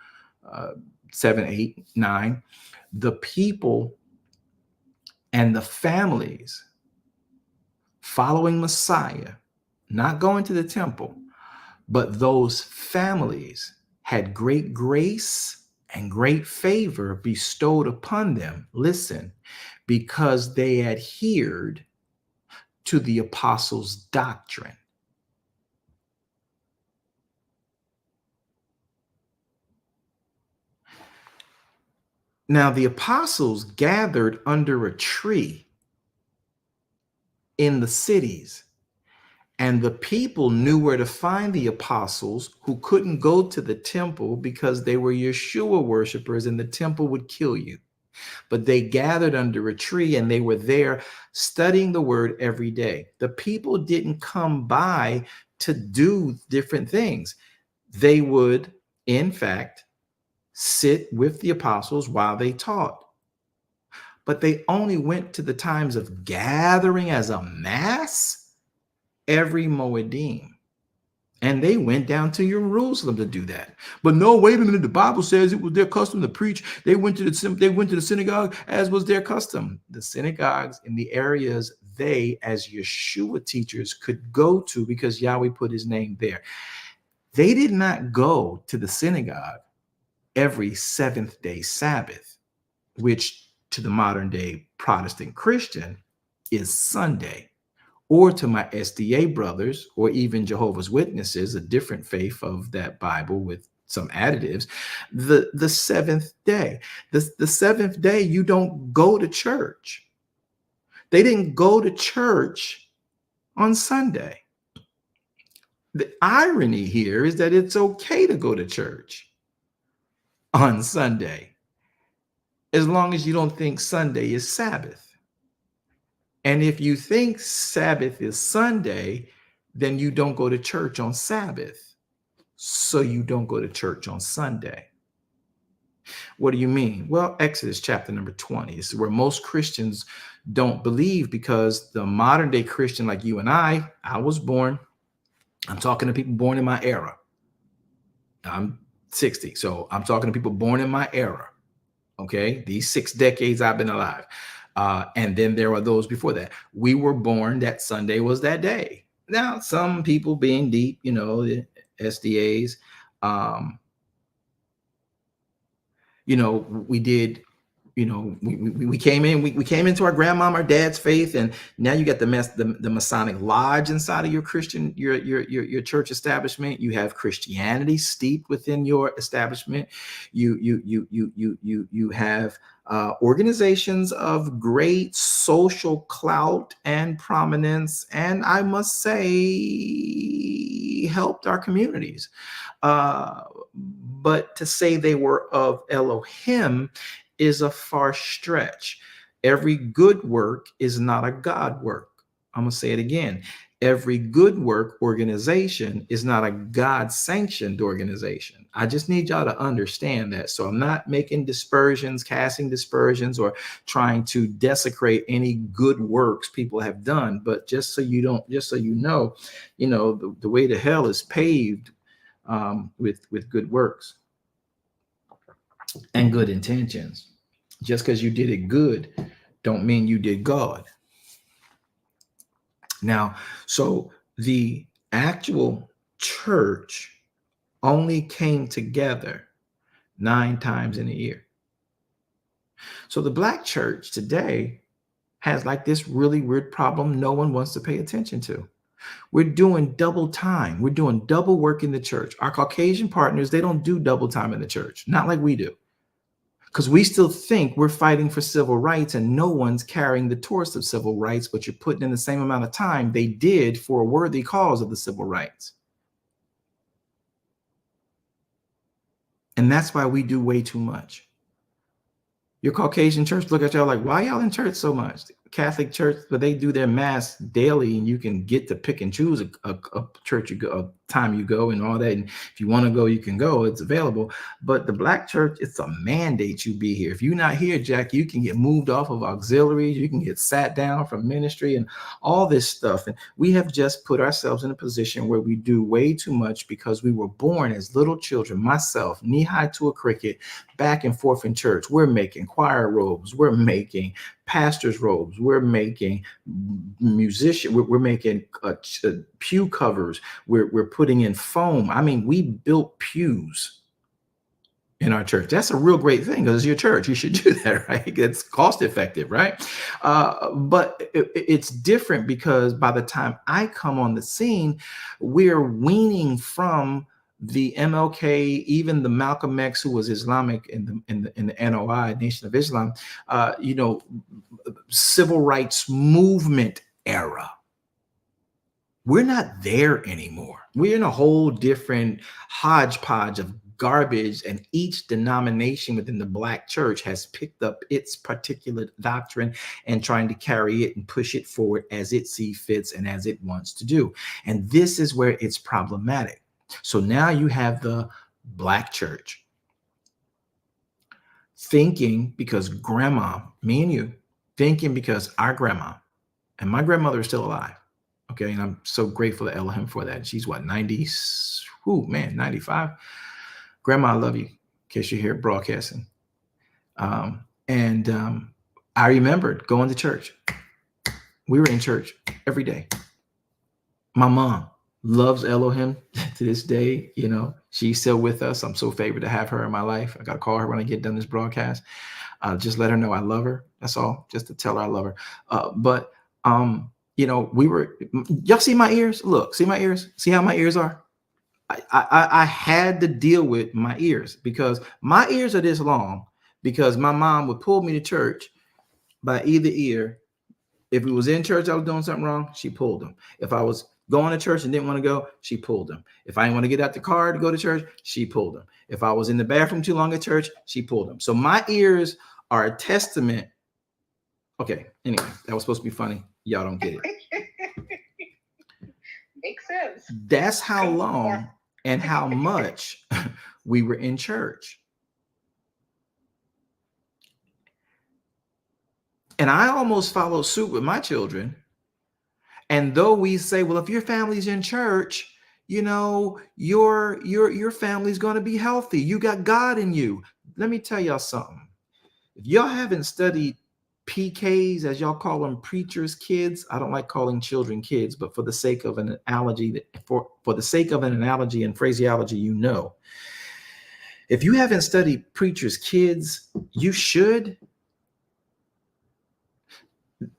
7, 8, 9, the people and the families following Messiah, not going to the temple, but those families had great grace and great favor bestowed upon them. Listen, because they adhered to the apostles' doctrine. Now, the apostles gathered under a tree in the cities, and the people knew where to find the apostles who couldn't go to the temple because they were Yeshua worshipers and the temple would kill you. But they gathered under a tree and they were there studying the word every day. The people didn't come by to do different things. They would, in fact, sit with the apostles while they taught. But they only went to the times of gathering as a mass every Moedim. And they went down to Jerusalem to do that. But no, wait a minute. The Bible says it was their custom to preach. They went to the synagogue as was their custom. The synagogues in the areas they, as Yeshua teachers, could go to because Yahweh put his name there. They did not go to the synagogue every seventh day Sabbath, which to the modern day Protestant Christian is Sunday. Or to my SDA brothers, or even Jehovah's Witnesses, a different faith of that Bible with some additives, the seventh day. The seventh day, you don't go to church. They didn't go to church on Sunday. The irony here is that it's okay to go to church on Sunday, as long as you don't think Sunday is Sabbath. And if you think Sabbath is Sunday, then you don't go to church on Sabbath. So you don't go to church on Sunday. What do you mean? Well, Exodus chapter number 20 is where most Christians don't believe, because the modern day Christian like you and I was born. I'm talking to people born in my era. I'm 60. So I'm talking to people born in my era. Okay. These 6 decades I've been alive. And then there are those before that. We were born that Sunday was that day. Now, some people being deep, the SDAs, we did, we came in, we came into our grandmom, our dad's faith, and now you got the Masonic Lodge inside of your Christian, your church establishment. You have Christianity steeped within your establishment. You have organizations of great social clout and prominence, and I must say, helped our communities. But to say they were of Elohim is a far stretch. Every good work is not a God work. I'm going to say it again. Every good work organization is not a God-sanctioned organization. I just need y'all to understand that. So I'm not making dispersions, casting dispersions, or trying to desecrate any good works people have done. But just so you know, the way to hell is paved with good works and good intentions. Just because you did it good, don't mean you did God. Now, so the actual church only came together 9 times in a year. So the Black church today has like this really weird problem no one wants to pay attention to. We're doing double time. We're doing double work in the church. Our Caucasian partners, they don't do double time in the church, not like we do. Because we still think we're fighting for civil rights and no one's carrying the torch of civil rights, but you're putting in the same amount of time they did for a worthy cause of the civil rights. And that's why we do way too much. Your Caucasian church look at y'all like, why y'all in church so much? Catholic church, but they do their mass daily, and you can get to pick and choose a church you go, a time you go, and all that. And if you want to go, you can go. It's available. But the Black church, it's a mandate you be here. If you're not here, Jack, you can get moved off of auxiliaries. You can get sat down from ministry and all this stuff. And we have just put ourselves in a position where we do way too much because we were born as little children. Myself, knee high to a cricket, back and forth in church. We're making choir robes. We're making pastor's robes. We're making we're making pew covers. We're putting in foam. I mean, we built pews in our church. That's a real great thing because it's your church. You should do that, right? It's cost effective, right? But it's different because by the time I come on the scene, we're weaning from the MLK, even the Malcolm X, who was Islamic in the NOI, Nation of Islam, civil rights movement era. We're not there anymore. We're in a whole different hodgepodge of garbage, and each denomination within the Black church has picked up its particular doctrine and trying to carry it and push it forward as it sees fits and as it wants to do. And this is where it's problematic. So now you have the Black church thinking, because grandma, me and you, thinking because our grandma, and my grandmother is still alive. Okay. And I'm so grateful to Elohim for that. She's what, 90, 95. Grandma, I love you, in case you're here broadcasting. I remembered going to church. We were in church every day. My mom loves Elohim to this day. She's still with us. I'm so favored to have her in my life. I got to call her when I get done this broadcast. Just let her know I love her. That's all. Just to tell her I love her. We were, y'all see my ears? Look, see my ears? See how my ears are? I had to deal with my ears because my ears are this long because my mom would pull me to church by either ear. If it was in church, I was doing something wrong, she pulled them. If I was going to church and didn't want to go, she pulled them. If I didn't want to get out the car to go to church, she pulled them. If I was in the bathroom too long at church, she pulled them. So my ears are a testament. Okay, anyway, that was supposed to be funny. Y'all don't get it. Makes sense. That's how long and how much we were in church. And I almost followed suit with my children. And though we say, well, if your family's in church, your family's going to be healthy. You got God in you. Let me tell y'all something. If y'all haven't studied PKs, as y'all call them, preachers' kids. I don't like calling children kids, but for the sake of an analogy, for the sake of an analogy and phraseology, if you haven't studied preachers' kids, you should.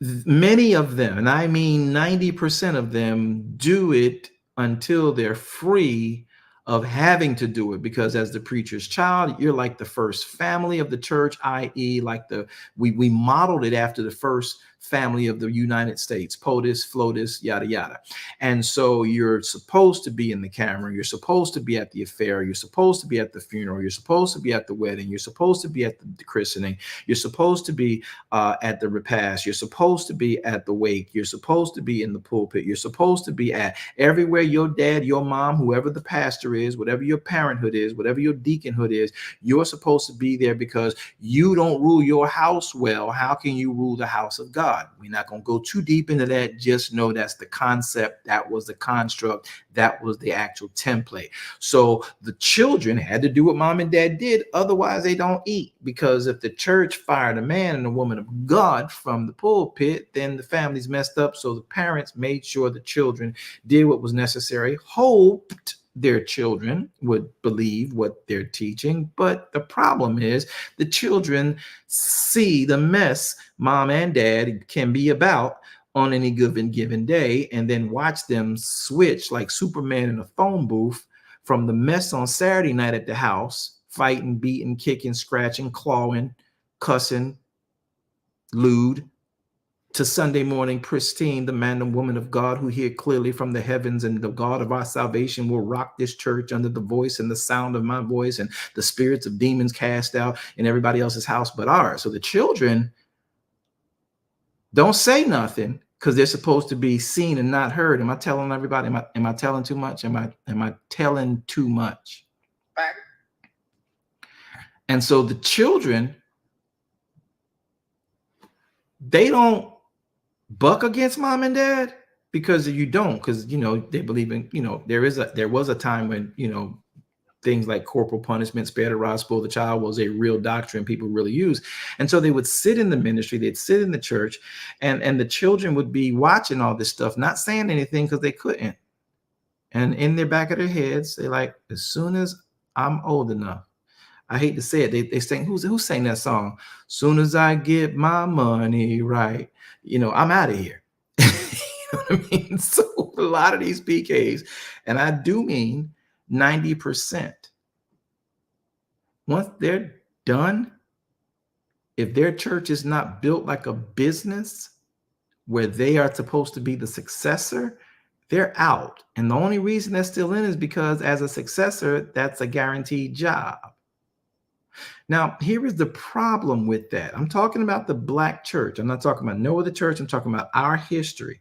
Many of them, and I mean 90% of them, do it until they're free of having to do it, because as the preacher's child, you're like the first family of the church, i.e. like we modeled it after the first family of the United States, POTUS, FLOTUS, yada, yada. And so you're supposed to be in the camera. You're supposed to be at the affair. You're supposed to be at the funeral. You're supposed to be at the wedding. You're supposed to be at the christening. You're supposed to be at the repast. You're supposed to be at the wake. You're supposed to be in the pulpit. You're supposed to be at everywhere your dad, your mom, whoever the pastor is, whatever your parenthood is, whatever your deaconhood is, you're supposed to be there because you don't rule your house well. How can you rule the house of God? We're not going to go too deep into that. Just know that's the concept. That was the construct. That was the actual template. So the children had to do what mom and dad did. Otherwise, they don't eat. Because if the church fired a man and a woman of God from the pulpit, then the family's messed up. So the parents made sure the children did what was necessary, hoped their children would believe what they're teaching. But the problem is the children see the mess mom and dad can be about on any given day, and then watch them switch like Superman in a phone booth from the mess on Saturday night at the house, fighting, beating, kicking, scratching, clawing, cussing, lewd, to Sunday morning pristine, the man and woman of God who hear clearly from the heavens, and the God of our salvation will rock this church under the voice and the sound of my voice, and the spirits of demons cast out in everybody else's house but ours. So the children don't say nothing because they're supposed to be seen and not heard. Am I telling everybody? Am I telling too much? Am I telling too much? And so the children, they don't buck against mom and dad, because you don't, because they believe in, there was a time when things like corporal punishment, spare the rod, spoil the child, was a real doctrine people really use. And so they would sit in the ministry, they'd sit in the church, and the children would be watching all this stuff, not saying anything because they couldn't. And in their back of their heads, they're like, as soon as I'm old enough, I hate to say it, they sing, who sang that song? Soon as I get my money right, I'm out of here. You know what I mean? So a lot of these PKs, and I do mean 90%, once they're done, if their church is not built like a business where they are supposed to be the successor, they're out. And the only reason they're still in is because as a successor, that's a guaranteed job. Now, here is the problem with that. I'm talking about the Black church. I'm not talking about no other church. I'm talking about our history.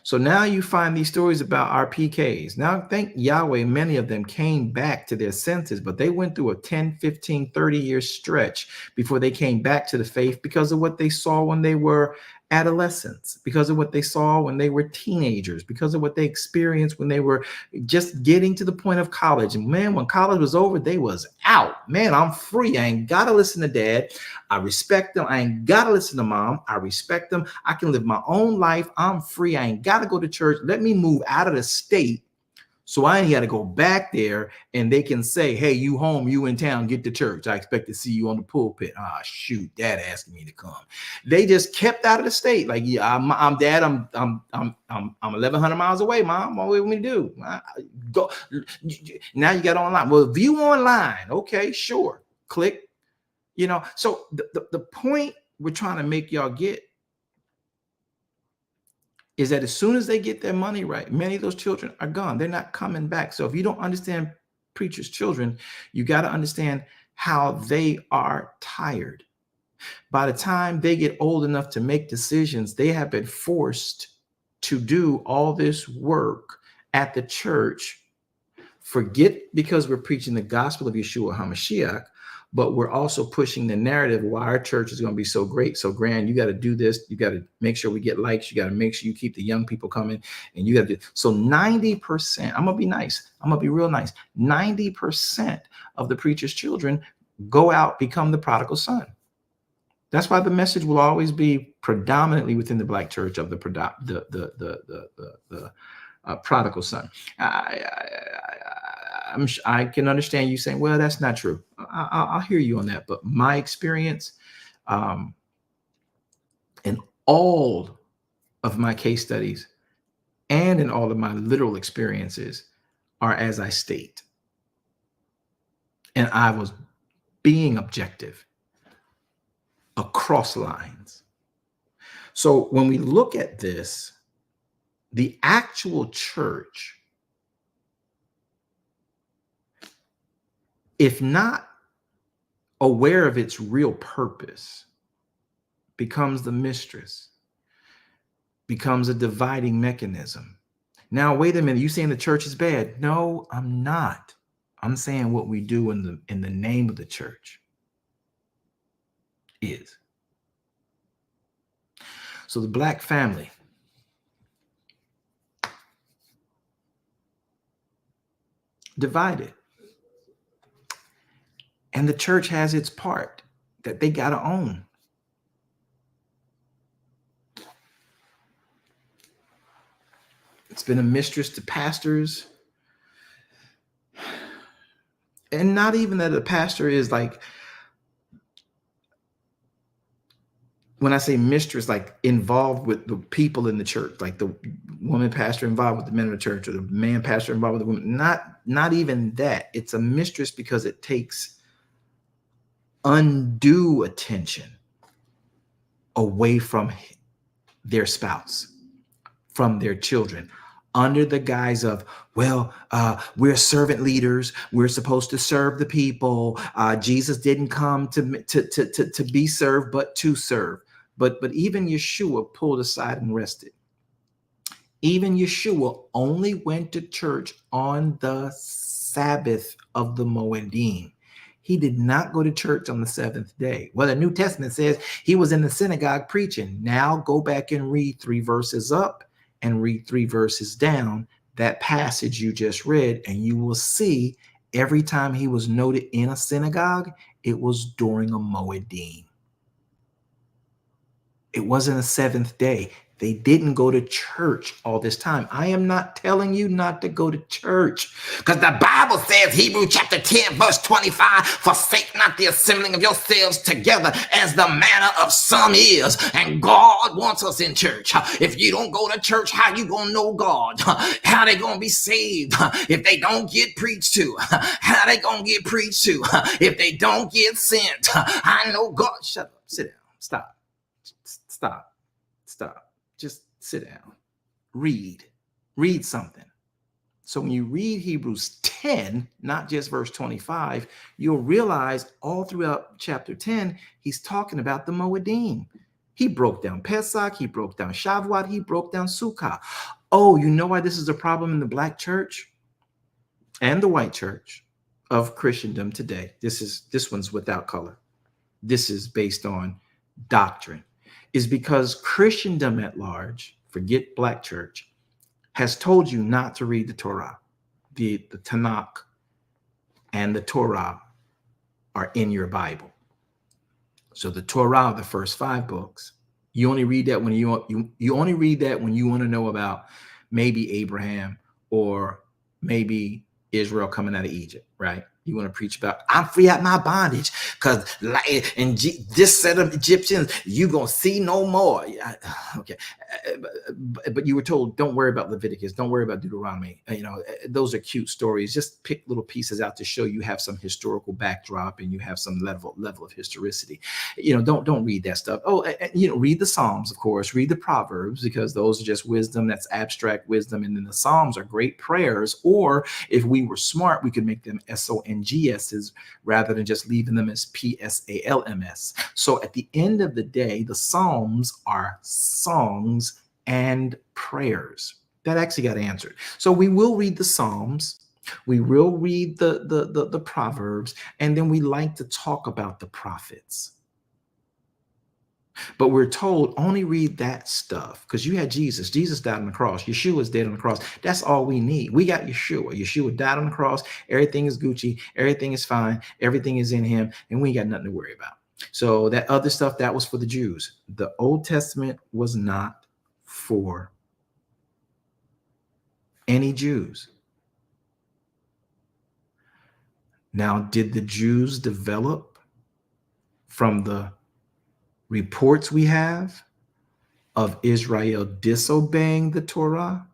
So now you find these stories about our PKs. Now, thank Yahweh, many of them came back to their senses, but they went through a 10, 15, 30-year stretch before they came back to the faith because of what they saw when they were adolescents, because of what they saw when they were teenagers, because of what they experienced when they were just getting to the point of college. And man, when college was over, they was out. Man, I'm free. I ain't got to listen to dad. I respect them. I ain't got to listen to mom. I respect them. I can live my own life. I'm free. I ain't got to go to church. Let me move out of the state so I ain't got to go back there, and they can say, hey, you home, you in town, get to church. I expect to see you on the pulpit. Ah, shoot, dad asked me to come. They just kept out of the state. Like, yeah, I'm dad. I'm 1,100 miles away, mom. What do we do? Go. Now you got online. Well, view online. Okay, sure. Click. So the point we're trying to make y'all get is that as soon as they get their money right, many of those children are gone. They're not coming back. So if you don't understand preachers' children, you got to understand how they are tired. By the time they get old enough to make decisions, they have been forced to do all this work at the church. Forget because we're preaching the gospel of Yeshua HaMashiach, but we're also pushing the narrative why our church is going to be so great, so grand. You got to do this. You got to make sure we get likes. You got to make sure you keep the young people coming. And you got to do so. 90%, I'm going to be nice. I'm going to be real nice. 90% of the preacher's children go out, become the prodigal son. That's why the message will always be predominantly within the Black church of the prodigal son. I can understand you saying, well, that's not true. I'll hear you on that. But my experience in all of my case studies and in all of my literal experiences are as I state. And I was being objective across lines. So when we look at this, the actual church, if not aware of its real purpose, becomes the mistress, becomes a dividing mechanism. Now, wait a minute, you saying the church is bad? No, I'm not. I'm saying what we do in the name of the church is. So the Black family divided. And the church has its part that they got to own. It's been a mistress to pastors. And not even that a pastor is like, when I say mistress, like involved with the people in the church, like the woman pastor involved with the men of the church, or the man pastor involved with the woman. Not even that. It's a mistress because it takes undue attention away from their spouse, from their children, under the guise of, well, we're servant leaders. We're supposed to serve the people. Jesus didn't come to be served, but to serve. But even Yeshua pulled aside and rested. Even Yeshua only went to church on the Sabbath of the Moedim. He did not go to church on the seventh day. Well, the New Testament says he was in the synagogue preaching. Now go back and read 3 verses up and read 3 verses down, that passage you just read, and you will see every time he was noted in a synagogue, it was during a Moedim. It wasn't a seventh day. They didn't go to church all this time. I am not telling you not to go to church, because the Bible says, Hebrews chapter 10, verse 25, forsake not the assembling of yourselves together as the manner of some is. And God wants us in church. If you don't go to church, how you going to know God? How they going to be saved? If they don't get preached to, how they going to get preached to? If they don't get sent, I know God. Shut up. Sit down. Stop. Just sit down. Read something. So when you read Hebrews 10, not just verse 25, you'll realize all throughout chapter 10, he's talking about the Moedim. He broke down Pesach, he broke down Shavuot, he broke down Sukkah. Oh, you know why this is a problem in the Black church and the white church of Christendom today? This one's without color. This is based on doctrine. Is because Christendom at large, forget Black church, has told you not to read the Torah. The Tanakh and the Torah are in your Bible. So the Torah, the first 5 books, you only read that when you only read that when you want to know about maybe Abraham or maybe Israel coming out of Egypt, right? You want to preach about, I'm free at my bondage, because in this set of Egyptians, you going to see no more. Okay. But you were told, don't worry about Leviticus. Don't worry about Deuteronomy. Those are cute stories. Just pick little pieces out to show you have some historical backdrop and you have some level of historicity. Don't read that stuff. Oh, read the Psalms, of course. Read the Proverbs, because those are just wisdom. That's abstract wisdom. And then the Psalms are great prayers. Or if we were smart, we could make them SONGSs rather than just leaving them as PSALMS. So at the end of the day, the Psalms are songs and prayers. That actually got answered. So we will read the Psalms, we will read the Proverbs, and then we like to talk about the prophets. But we're told only read that stuff, because you had Jesus. Jesus died on the cross. Yeshua's dead on the cross. That's all we need. We got Yeshua. Yeshua died on the cross. Everything is Gucci. Everything is fine. Everything is in him. And we ain't got nothing to worry about. So that other stuff, that was for the Jews. The Old Testament was not for any Jews. Now, did the Jews develop from the reports we have of Israel disobeying the Torah,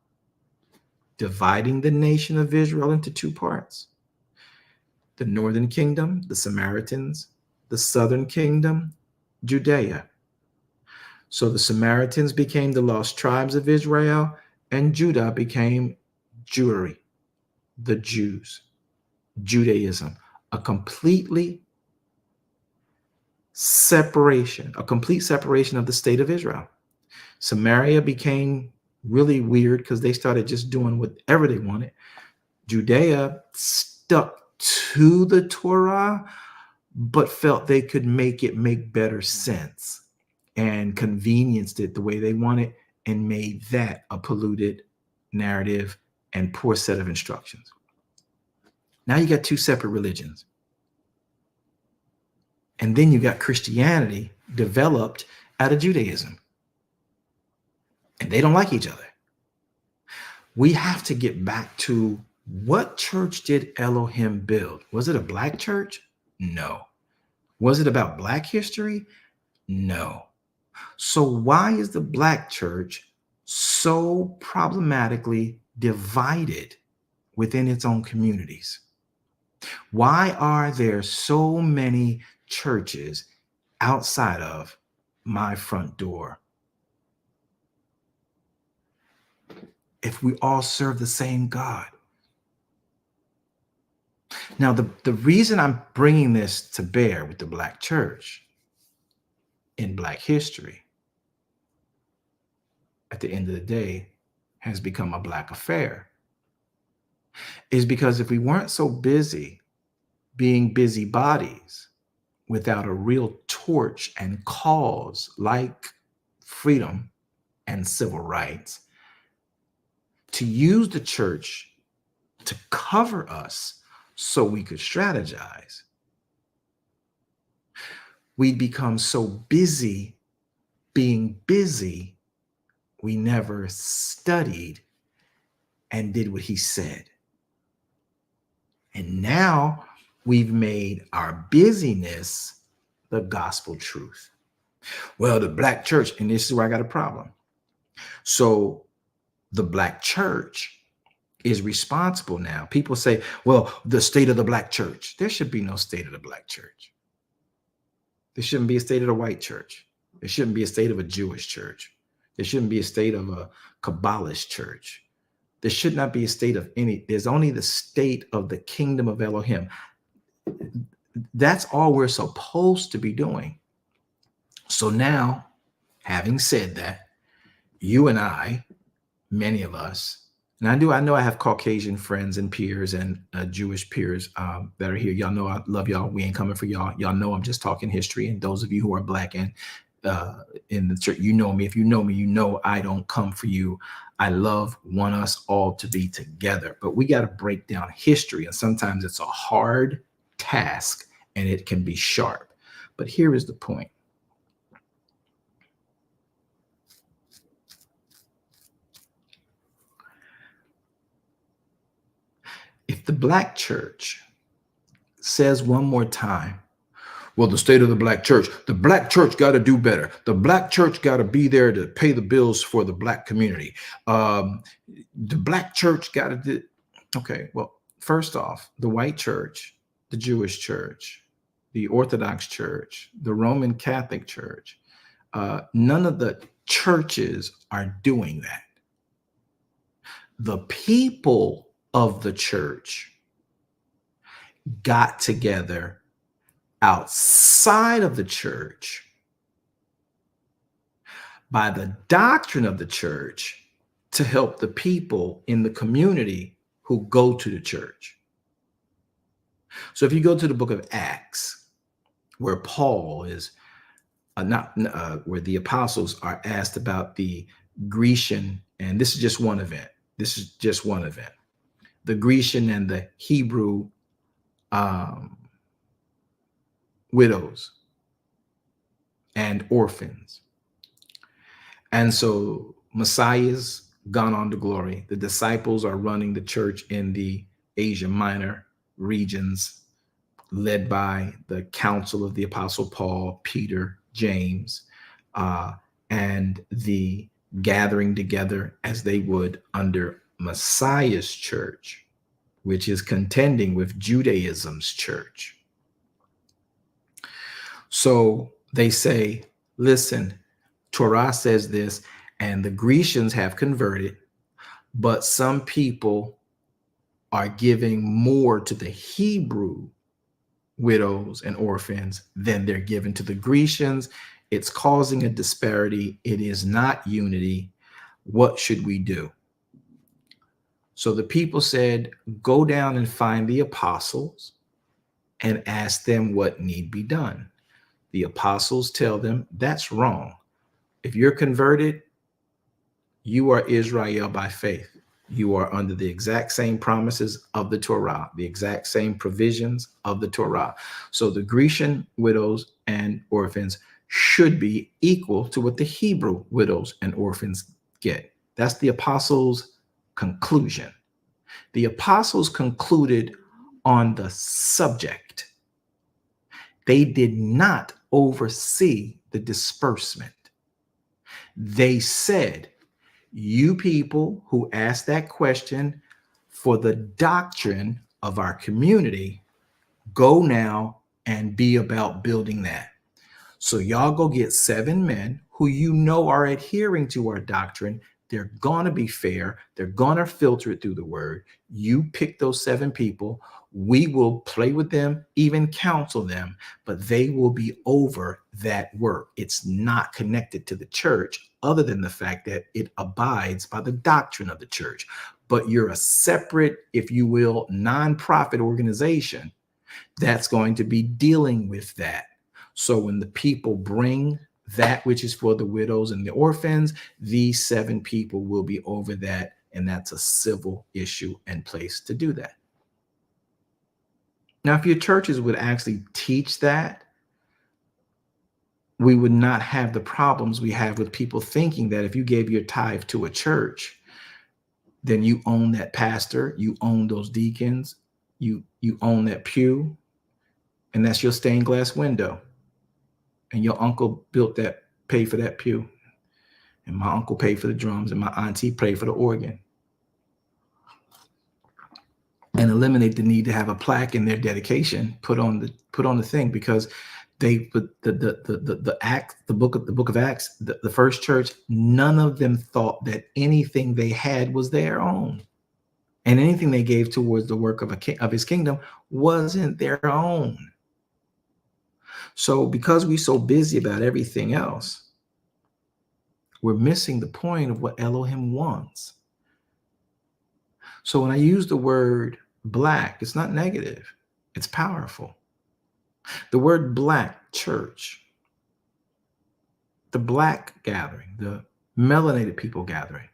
dividing the nation of Israel into 2 parts? The northern kingdom, the Samaritans, the southern kingdom, Judea. So the Samaritans became the lost tribes of Israel, and Judah became Jewry, the Jews, Judaism, a complete separation of the state of Israel. Samaria became really weird because they started just doing whatever they wanted. Judea stuck to the Torah, but felt they could make it make better sense and convenienced it the way they wanted and made that a polluted narrative and poor set of instructions. Now you got two separate religions. And then you got Christianity developed out of Judaism. And they don't like each other. We have to get back to what church did Elohim build? Was it a black church? No. Was it about black history? No. So why is the black church so problematically divided within its own communities? Why are there so many churches outside of my front door? If we all serve the same God. Now, the reason I'm bringing this to bear with the black church in black history, at the end of the day, has become a black affair, is because if we weren't so busy being busybodies without a real torch and cause like freedom and civil rights, to use the church to cover us so we could strategize, we'd become so busy being busy, we never studied and did what he said. And now we've made our busyness the gospel truth. Well, the black church, and this is where I got a problem. So the black church is responsible now. People say, well, the state of the black church. There should be no state of the black church. There shouldn't be a state of the white church. There shouldn't be a state of a Jewish church. There shouldn't be a state of a Kabbalist church. There should not be a state of any. There's only the state of the kingdom of Elohim. That's all we're supposed to be doing. So now, having said that, you and I, many of us, and I know I have Caucasian friends and peers and Jewish peers that are here. Y'all know I love y'all. We ain't coming for y'all. Y'all know I'm just talking history. And those of you who are black and in the church, you know me. If you know me, you know I don't come for you. I want us all to be together. But we got to break down history. And sometimes it's a hard task and it can be sharp. But here is the point. If the black church says one more time, well, the state of the black church got to do better. The black church got to be there to pay the bills for the black community. The black church got to do. Okay, well, first off, the white church, the Jewish church, the Orthodox church, the Roman Catholic church, none of the churches are doing that. The people of the church got together outside of the church by the doctrine of the church to help the people in the community who go to the church. So if you go to the book of Acts, where Paul is where the apostles are asked about the Grecian, and this is just one event. The Grecian and the Hebrew widows and orphans. And so Messiah's gone on to glory. The disciples are running the church in the Asia Minor regions, led by the council of the Apostle Paul, Peter, James, and the gathering together as they would under Messiah's church, which is contending with Judaism's church. So they say, listen, Torah says this, and the Grecians have converted, but some people are giving more to the Hebrew widows and orphans than they're given to the Grecians. It's causing a disparity. It is not unity. What should we do? So the people said, go down and find the apostles and ask them what need be done. The apostles tell them that's wrong. If you're converted, you are Israel by faith. You are under the exact same promises of the Torah, the exact same provisions of the Torah. So the Grecian widows and orphans should be equal to what the Hebrew widows and orphans get. That's the apostles' conclusion. The apostles concluded on the subject. They did not oversee the disbursement. They said, you people who asked that question for the doctrine of our community, go now and be about building that. So y'all go get 7 men who you know are adhering to our doctrine. They're going to be fair. They're going to filter it through the word. You pick those 7 people. We will play with them, even counsel them, but they will be over that work. It's not connected to the church other than the fact that it abides by the doctrine of the church. But you're a separate, if you will, nonprofit organization that's going to be dealing with that. So when the people bring that which is for the widows and the orphans, these 7 people will be over that, and that's a civil issue and place to do that. Now, if your churches would actually teach that, we would not have the problems we have with people thinking that if you gave your tithe to a church, then you own that pastor, you own those deacons, you own that pew, and that's your stained glass window. And your uncle paid for that pew. And my uncle paid for the drums, and my auntie paid for the organ. And eliminate the need to have a plaque in their dedication put on the thing, because they put the book of Acts, the first church, none of them thought that anything they had was their own. And anything they gave towards the work of his kingdom wasn't their own. So because we're so busy about everything else, we're missing the point of what Elohim wants. So when I use the word black, it's not negative. It's powerful. The word black, church, the black gathering, the melanated people gathering,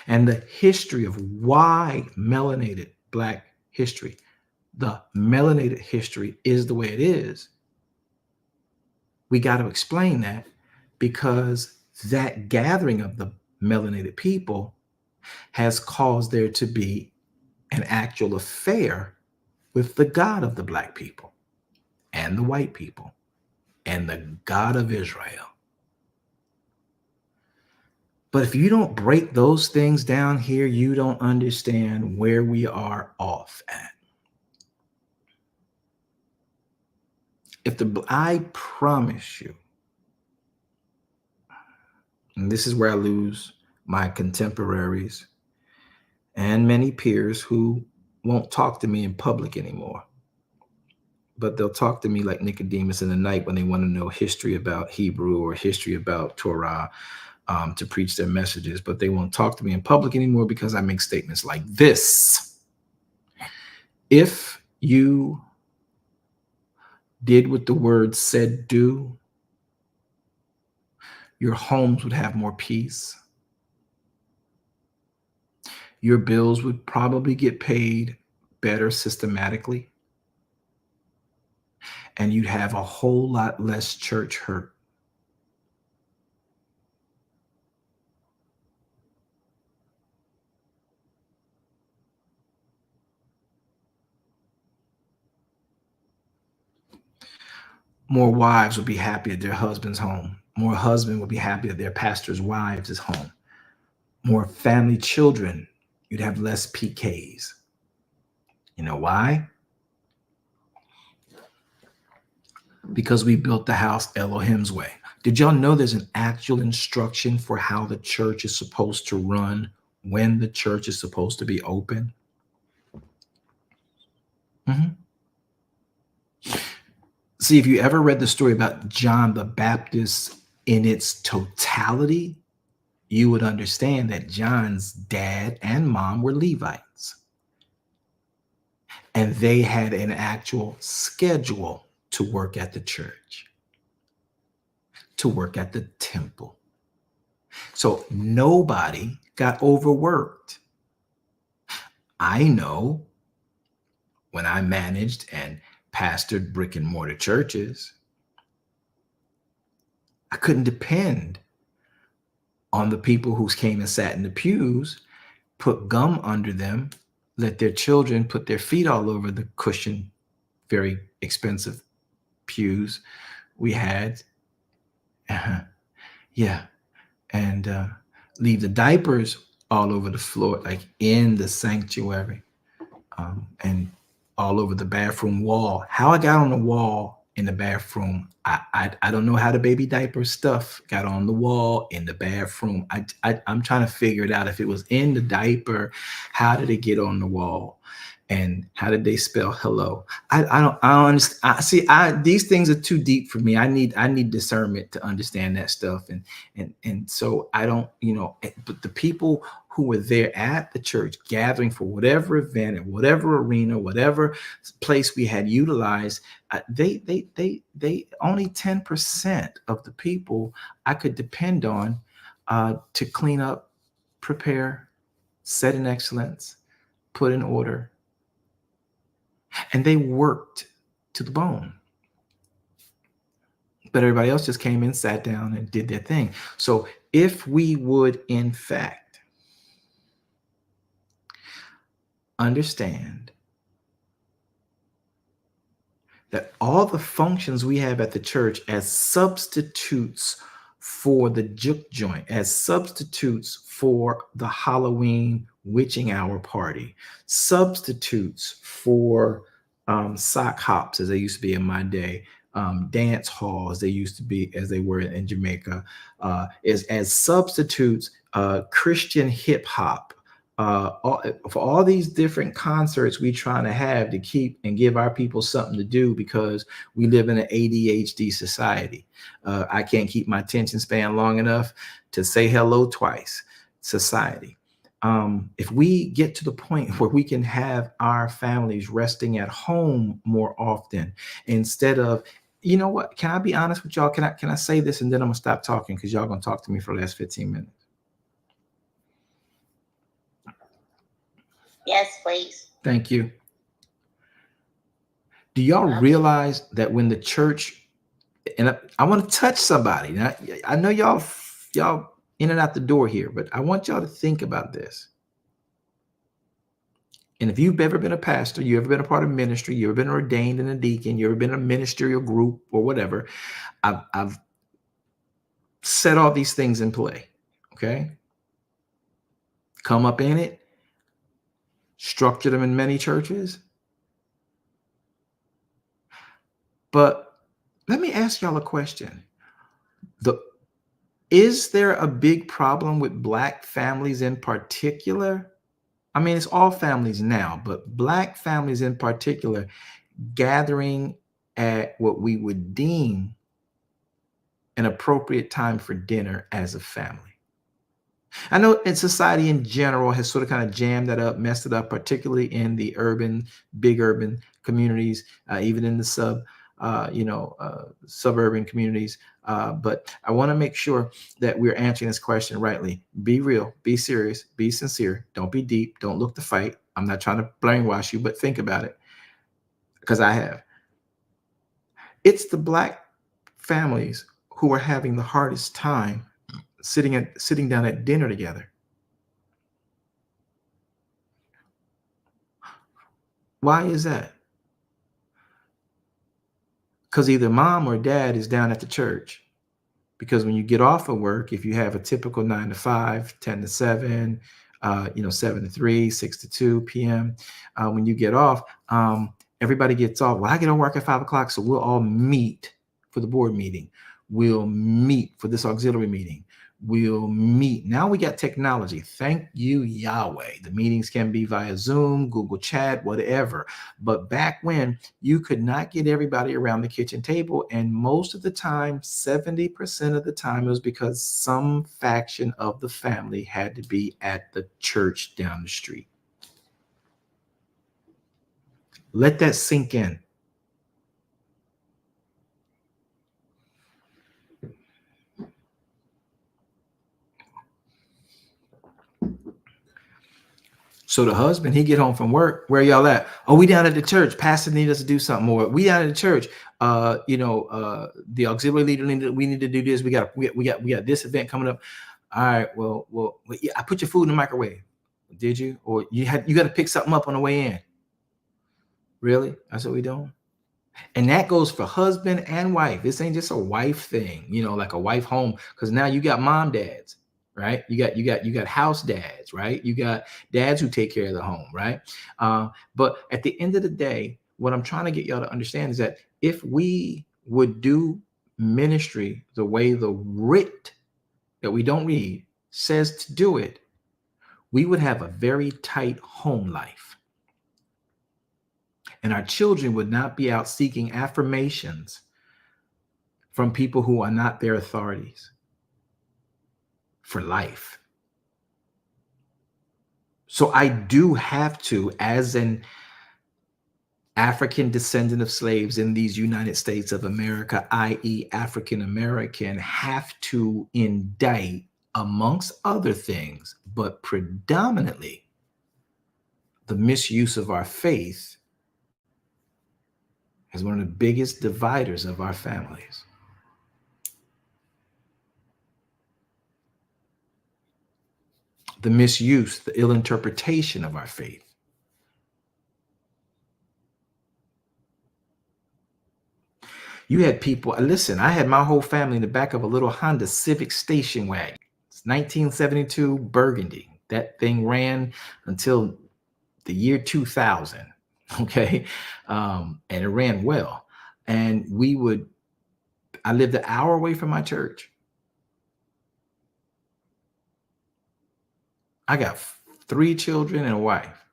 and the history of why melanated black history, the melanated history is the way it is. We got to explain that, because that gathering of the melanated people has caused there to be an actual affair with the God of the black people and the white people and the God of Israel. But if you don't break those things down here, you don't understand where we are off at. I promise you, and this is where I lose my contemporaries and many peers who won't talk to me in public anymore, but they'll talk to me like Nicodemus in the night when they want to know history about Hebrew or history about Torah to preach their messages, but they won't talk to me in public anymore because I make statements like this. If you did what the word said do, your homes would have more peace. Your bills would probably get paid better systematically. And you'd have a whole lot less church hurt. More wives would be happy at their husband's home. More husband would be happy at their pastor's wives' home. More family children. You'd have less PKs. You know why? Because we built the house Elohim's way. Did y'all know there's an actual instruction for how the church is supposed to run, when the church is supposed to be open? See, if you ever read the story about John the Baptist in its totality, you would understand that John's dad and mom were Levites. And they had an actual schedule to work at the church, to work at the temple. So nobody got overworked. I know when I managed and pastored brick and mortar churches, I couldn't depend on the people who came and sat in the pews, put gum under them, let their children put their feet all over the cushion, very expensive pews we had. Yeah. And leave the diapers all over the floor, like in the sanctuary, and all over the bathroom wall. How I got on the wall in the bathroom, I don't know how the baby diaper stuff got on the wall in the bathroom. I'm trying to figure it out. If it was in the diaper, how did it get on the wall? And how did they spell hello? I don't understand. These things are too deep for me. I need discernment to understand that stuff. And so I don't, but the people who were there at the church gathering for whatever event and whatever arena, whatever place we had utilized, they only 10% of the people I could depend on to clean up, prepare, set in excellence, put in order. And they worked to the bone. But everybody else just came in, sat down, and did their thing. So if we would, in fact, understand that all the functions we have at the church as substitutes for the juke joint, as substitutes for the Halloween witching hour party, substitutes for sock hops, as they used to be in my day, dance halls, they used to be as they were in Jamaica, as substitutes, Christian hip hop, for all these different concerts we trying to have to keep and give our people something to do, because we live in an ADHD society. I can't keep my attention span long enough to say hello twice. Society. If we get to the point where we can have our families resting at home more often, instead of, you know what, can I be honest with y'all? Can I say this, and then I'm gonna stop talking, because y'all gonna talk to me for the last 15 minutes. Yes, please. Thank you. Do y'all realize that when the church, and I want to touch somebody. Now, I know y'all in and out the door here, but I want y'all to think about this. And if you've ever been a pastor, you ever been a part of ministry, you ever been ordained in a deacon, you ever been in a ministerial group or whatever, I've set all these things in play. Okay. Come up in it, structure them in many churches. But let me ask y'all a question. Is there a big problem with Black families in particular? I mean, it's all families now, but Black families in particular gathering at what we would deem an appropriate time for dinner as a family. I know in society in general has sort of kind of jammed that up, messed it up, particularly in the big urban communities, even in the suburban communities. But I want to make sure that we're answering this question rightly. Be real, be serious, be sincere. Don't be deep. Don't look to fight. I'm not trying to brainwash you, but think about it, because I have. It's the Black families who are having the hardest time sitting down at dinner together. Why is that? Because either mom or dad is down at the church. Because when you get off of work, if you have a typical 9 to 5, 10 to 7, 7 to 3, 6 to 2 p.m., when you get off, everybody gets off. Well, I get on work at 5 o'clock, so we'll all meet for the board meeting. We'll meet for this auxiliary meeting. We'll meet. Now we got technology. Thank you, Yahweh. The meetings can be via Zoom, Google Chat, whatever. But back when, you could not get everybody around the kitchen table. And most of the time, 70% of the time, it was because some faction of the family had to be at the church down the street. Let that sink in. So the husband, he get home from work. Where y'all at? Oh, we down at the church. Pastor need us to do something more. We down at the church. The auxiliary leader we need to do this. We got this event coming up. All right. Well, yeah, I put your food in the microwave. Did you? Or you got to pick something up on the way in. Really? That's what we doing? And that goes for husband and wife. This ain't just a wife thing, like a wife home, because now you got mom dads, right? You got house dads, right? You got dads who take care of the home, right? But at the end of the day, what I'm trying to get y'all to understand is that if we would do ministry the way the writ that we don't read says to do it, we would have a very tight home life. And our children would not be out seeking affirmations from people who are not their authorities for life. So I do have to, as an African descendant of slaves in these United States of America, i.e. African American, have to indict, amongst other things, but predominantly the misuse of our faith as one of the biggest dividers of our families. The misuse, the ill interpretation of our faith. You had people, listen, I had my whole family in the back of a little Honda Civic station wagon. It's 1972 Burgundy. That thing ran until the year 2000, okay? And it ran well. And I lived an hour away from my church. I got 3 children and a wife.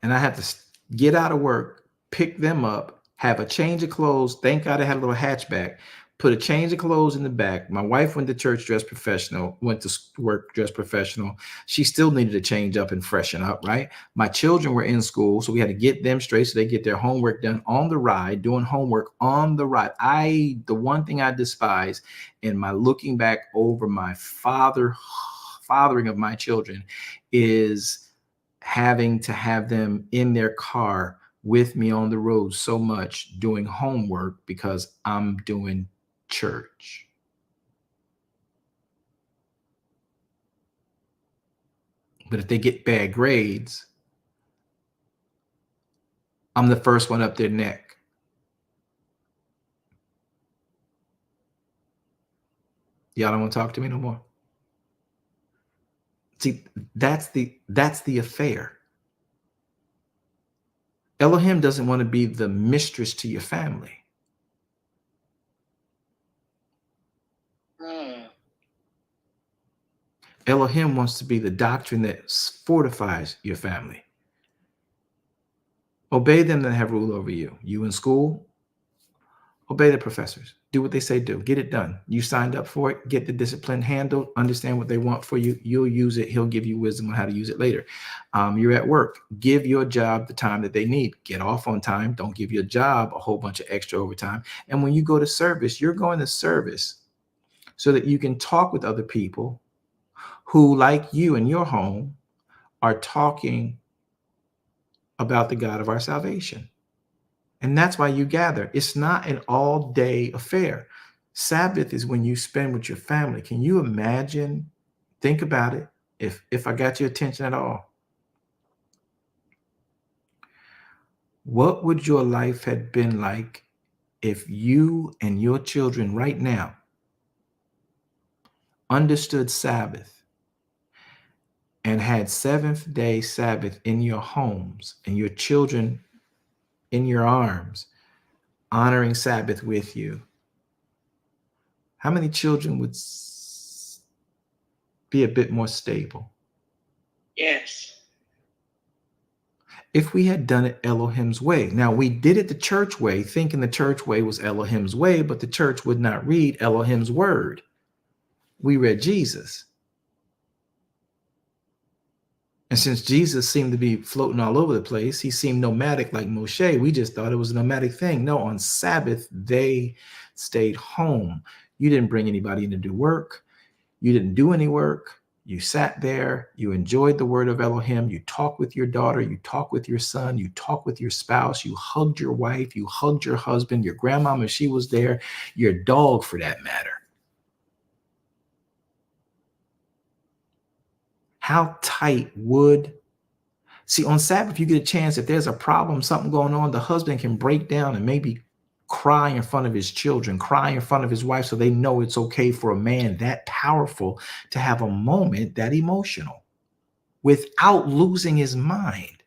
And I had to get out of work, pick them up, have a change of clothes. Thank God I had a little hatchback. Put a change of clothes in the back. My wife went to church dressed professional, went to work dressed professional. She still needed to change up and freshen up, right? My children were in school, so we had to get them straight so they get their homework done on the ride, doing homework on the ride. The one thing I despise in my looking back over my fathering of my children is having to have them in their car with me on the road so much doing homework because I'm doing church. But if they get bad grades, I'm the first one up their neck. Y'all don't want to talk to me no more? See, that's the affair. Elohim doesn't want to be the mistress to your family. Elohim wants to be the doctrine that fortifies your family. Obey them that have rule over you. You in school, obey the professors. Do what they say do. Get it done. You signed up for it. Get the discipline handled. Understand what they want for you. You'll use it. He'll give you wisdom on how to use it later. You're at work. Give your job the time that they need. Get off on time. Don't give your job a whole bunch of extra overtime. And when you go to service, you're going to service so that you can talk with other people who, like you in your home, are talking about the God of our salvation. And that's why you gather. It's not an all-day affair. Sabbath is when you spend with your family. Can you imagine? Think about it. If I got your attention at all, what would your life have been like if you and your children right now understood Sabbath and had seventh-day Sabbath in your homes and your children in your arms, honoring Sabbath with you, how many children would be a bit more stable? Yes. If we had done it Elohim's way. Now, we did it the church way, thinking the church way was Elohim's way, but the church would not read Elohim's word. We read Jesus. And since Jesus seemed to be floating all over the place, he seemed nomadic like Moshe. We just thought it was a nomadic thing. No, on Sabbath, they stayed home. You didn't bring anybody in to do work. You didn't do any work. You sat there, you enjoyed the word of Elohim, you talked with your daughter, you talked with your son, you talked with your spouse, you hugged your wife, you hugged your husband, your grandmama, she was there, your dog for that matter. How tight would, see, on Sabbath, you get a chance, if there's a problem, something going on, the husband can break down and maybe cry in front of his children, cry in front of his wife, so they know it's okay for a man that powerful to have a moment that emotional without losing his mind.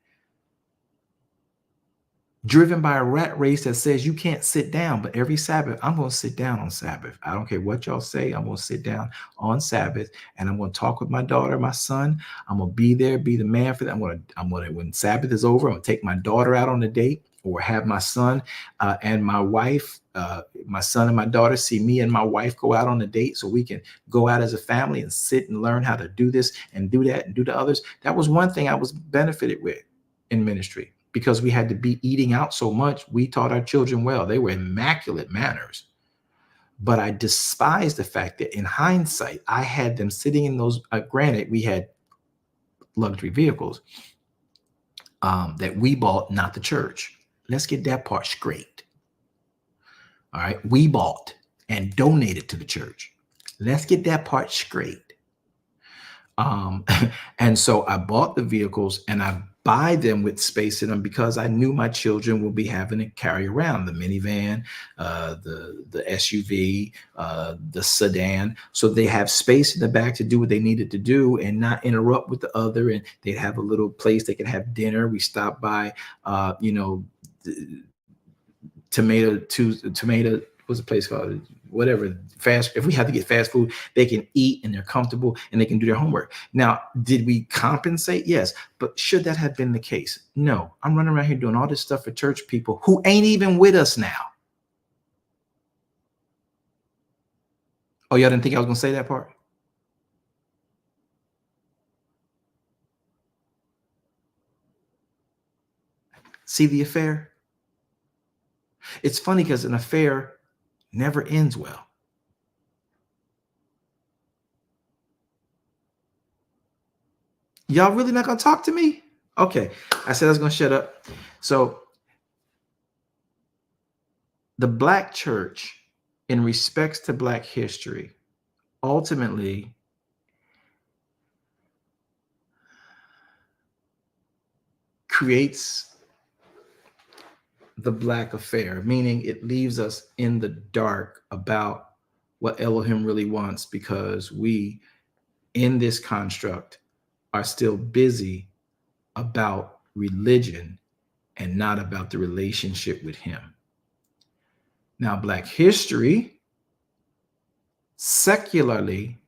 Driven by a rat race that says you can't sit down, but every Sabbath, I'm going to sit down on Sabbath. I don't care what y'all say. I'm going to sit down on Sabbath and I'm going to talk with my daughter, my son. I'm going to be there, be the man for them. When Sabbath is over, I'm going to take my daughter out on a date, or have my son and my wife, my son and my daughter see me and my wife go out on a date, so we can go out as a family and sit and learn how to do this and do that and do to others. That was one thing I was benefited with in ministry, because we had to be eating out so much. We taught our children well. They were immaculate manners. But I despise the fact that in hindsight, I had them sitting in those, granted, we had luxury vehicles that we bought, not the church. Let's get that part straight. All right. We bought and donated to the church. Let's get that part straight. And so I bought the vehicles and I buy them with space in them, because I knew my children will be having to carry around the minivan, the SUV, the sedan. So they have space in the back to do what they needed to do and not interrupt with the other. And they'd have a little place they could have dinner. We stopped by, tomato, what's the place called? Whatever, fast. If we have to get fast food, they can eat and they're comfortable and they can do their homework. Now, did we compensate? Yes. But should that have been the case? No. I'm running around here doing all this stuff for church people who ain't even with us now. Oh, y'all didn't think I was going to say that part? See the affair? It's funny because an affair never ends well. Y'all really not going to talk to me? Okay. I said I was going to shut up. So the Black church, in respects to Black history, ultimately creates the Black affair, meaning it leaves us in the dark about what Elohim really wants, because we, in this construct, are still busy about religion and not about the relationship with him. Now, Black history, secularly,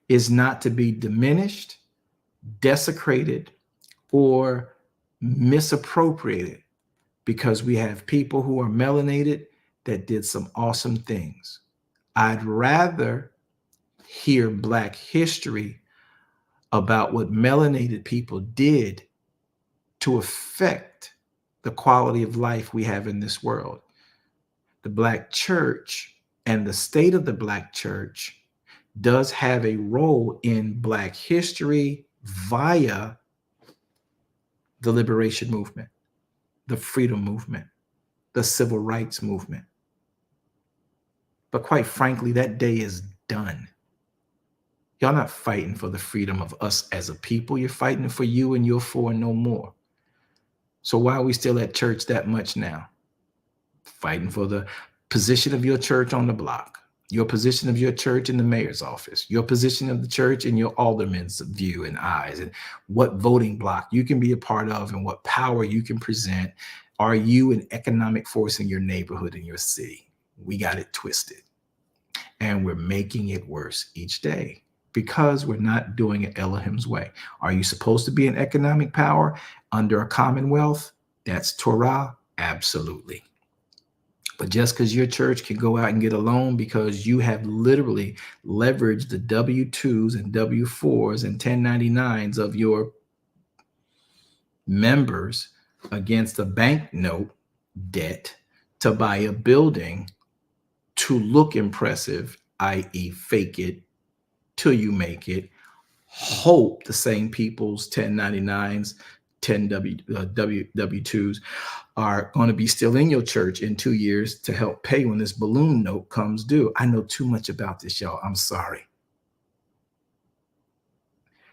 is not to be diminished, desecrated, or misappropriated, because we have people who are melanated that did some awesome things. I'd rather hear Black history about what melanated people did to affect the quality of life we have in this world. The Black church and the state of the Black church does have a role in Black history via the liberation movement, the freedom movement, the civil rights movement. But quite frankly, that day is done. Y'all not fighting for the freedom of us as a people. You're fighting for you and your four and no more. So why are we still at church that much now? Fighting for the position of your church on the block, your position of your church in the mayor's office, your position of the church in your alderman's view and eyes, and what voting block you can be a part of and what power you can present Are you an economic force in your neighborhood, in your city? We got it twisted. And we're making it worse each day because we're not doing it Elohim's way. Are you supposed to be an economic power under a commonwealth? That's Torah. Absolutely. But just because your church can go out and get a loan because you have literally leveraged the W-2s and W-4s and 1099s of your members against a banknote debt to buy a building to look impressive, i.e. fake it till you make it, hope the same people's 1099s, 10 W-2s are going to be still in your church in 2 years to help pay when this balloon note comes due. I know too much about this, y'all. I'm sorry.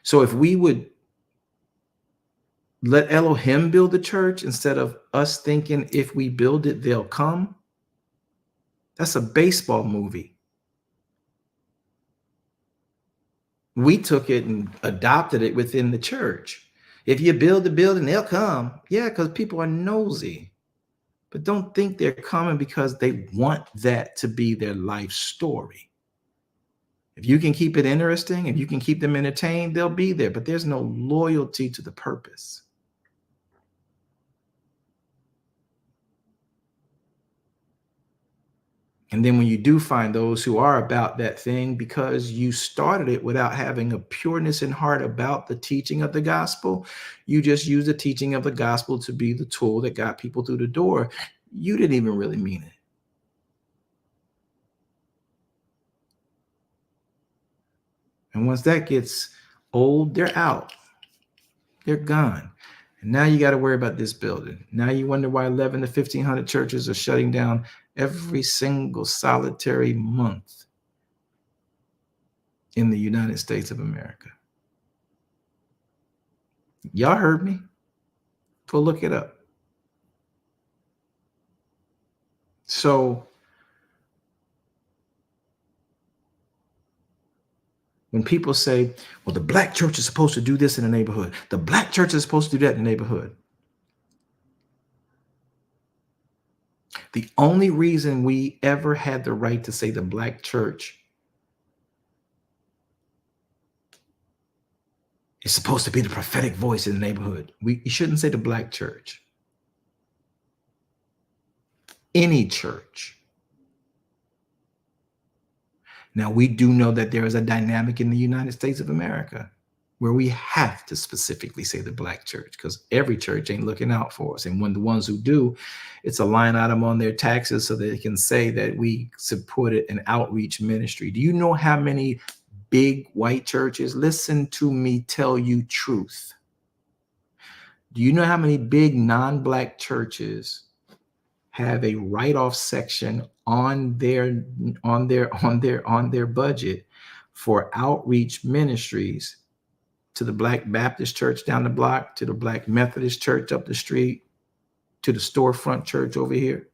So if we would let Elohim build the church instead of us thinking if we build it, they'll come, that's a baseball movie. We took it and adopted it within the church. If you build the building, they'll come. Yeah, because people are nosy. But don't think they're coming because they want that to be their life story. If you can keep it interesting, if you can keep them entertained, they'll be there. But there's no loyalty to the purpose. And then when you do find those who are about that thing because you started it without having a pureness in heart about the teaching of the gospel, you just use the teaching of the gospel to be the tool that got people through the door. You didn't even really mean it. And once that gets old, they're out. They're gone. And now you got to worry about this building. Now you wonder why 11 to 1,500 churches are shutting down every single solitary month in the United States of America. Y'all heard me. Go look it up. So when people say, well, the black church is supposed to do this in the neighborhood, the black church is supposed to do that in the neighborhood. The only reason we ever had the right to say the black church is supposed to be the prophetic voice in the neighborhood. You shouldn't say the black church. Any church. Now, we do know that there is a dynamic in the United States of America where we have to specifically say the black church because every church ain't looking out for us. And when the ones who do, it's a line item on their taxes so that they can say that we supported an outreach ministry. Do you know how many big white churches? Listen to me tell you truth. Do you know how many big non-black churches have a write-off section on their budget for outreach ministries to the Black Baptist church down the block, to the Black Methodist church up the street, to the storefront church over here?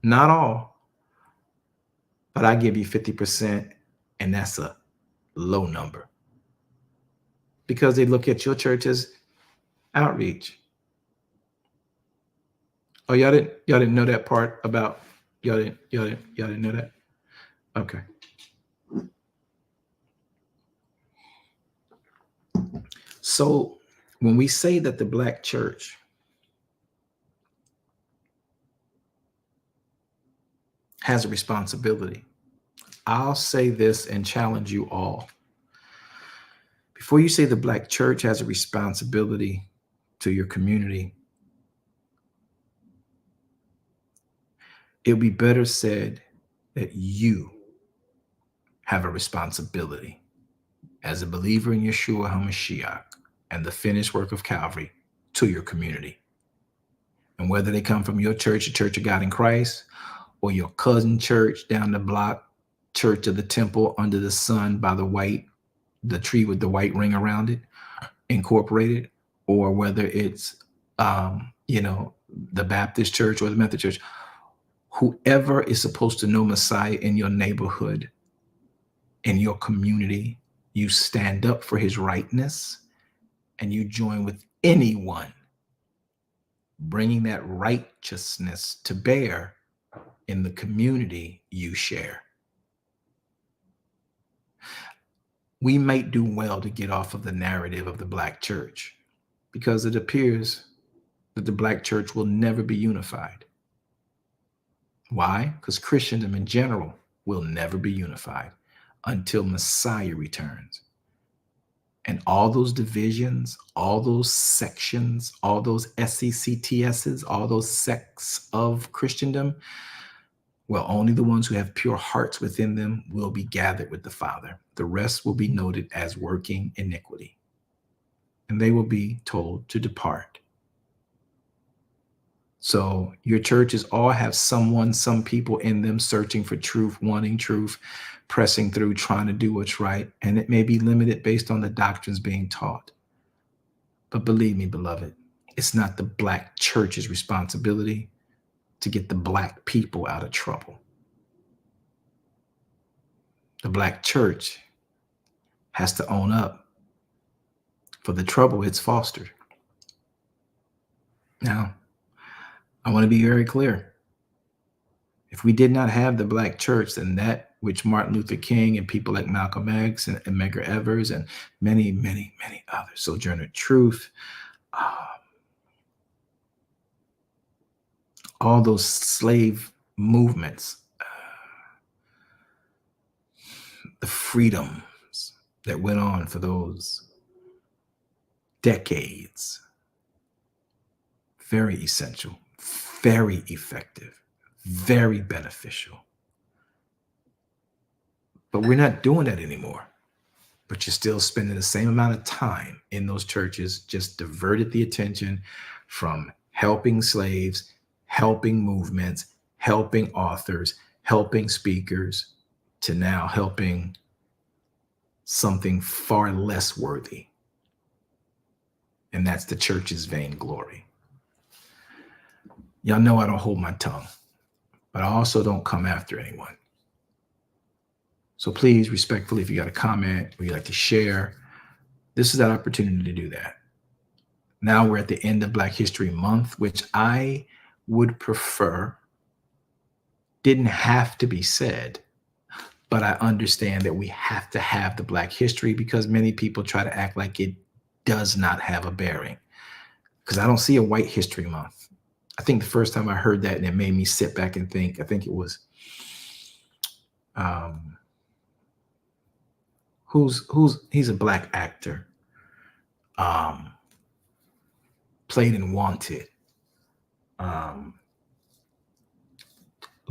Not all, but I give you 50%, and that's a low number because they look at your church as outreach. Oh, y'all didn't know that part about y'all didn't know that? Okay. So when we say that the black church has a responsibility, I'll say this and challenge you all. Before you say the black church has a responsibility to your community, it would be better said that you have a responsibility as a believer in Yeshua HaMashiach and the finished work of Calvary to your community. And whether they come from your church, the Church of God in Christ, or your cousin church down the block, Church of the Temple under the sun by the tree with the white ring around it, Incorporated, or whether it's, the Baptist church or the Methodist church, whoever is supposed to know Messiah in your neighborhood, in your community, you stand up for his rightness and you join with anyone bringing that righteousness to bear in the community you share. We might do well to get off of the narrative of the Black church, because it appears that the Black church will never be unified. Why? Because Christendom in general will never be unified until Messiah returns. And all those divisions, all those sections, all those SECTSs, all those sects of Christendom, well, only the ones who have pure hearts within them will be gathered with the Father. The rest will be noted as working iniquity, and they will be told to depart. So your churches all have someone, some people in them searching for truth, wanting truth, pressing through, trying to do what's right. And it may be limited based on the doctrines being taught. But believe me, beloved, it's not the Black church's responsibility to get the Black people out of trouble. The Black church has to own up for the trouble it's fostered. Now, I want to be very clear. If we did not have the Black church, then that which Martin Luther King and people like Malcolm X and Medgar Evers and many, many, many others, Sojourner Truth, all those slave movements, the freedoms that went on for those decades, very essential, very effective, very beneficial. But we're not doing that anymore. But you're still spending the same amount of time in those churches, just diverted the attention from helping slaves, helping movements, helping authors, helping speakers, to now helping something far less worthy. And that's the church's vainglory. Y'all know I don't hold my tongue, but I also don't come after anyone. So please, respectfully, if you got a comment or you'd like to share, this is that opportunity to do that. Now we're at the end of Black History Month, which I would prefer didn't have to be said, but I understand that we have to have the Black history because many people try to act like it does not have a bearing. Because I don't see a White History Month. I think the first time I heard that and it made me sit back and think, I think it was, he's a Black actor, played in Wanted.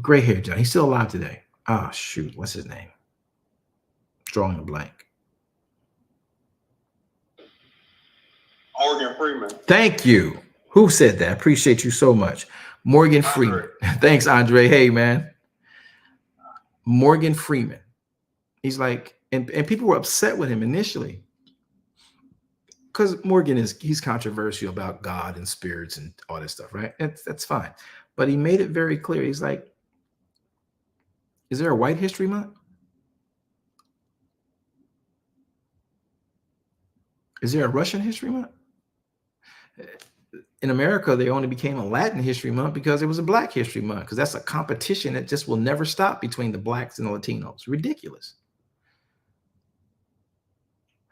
Gray hair, John. He's still alive today. Oh, shoot. What's his name? Drawing a blank. Morgan Freeman. Thank you. Who said that? Appreciate you so much. Morgan Freeman. Thanks, Andre. Hey, man. Morgan Freeman. He's like, and people were upset with him initially because Morgan he's controversial about God and spirits and all that stuff, right? That's fine. But he made it very clear. He's like, is there a White History Month? Is there a Russian History Month? In America, they only became a Latin History Month because it was a Black History Month, because that's a competition that just will never stop between the Blacks and the Latinos. Ridiculous.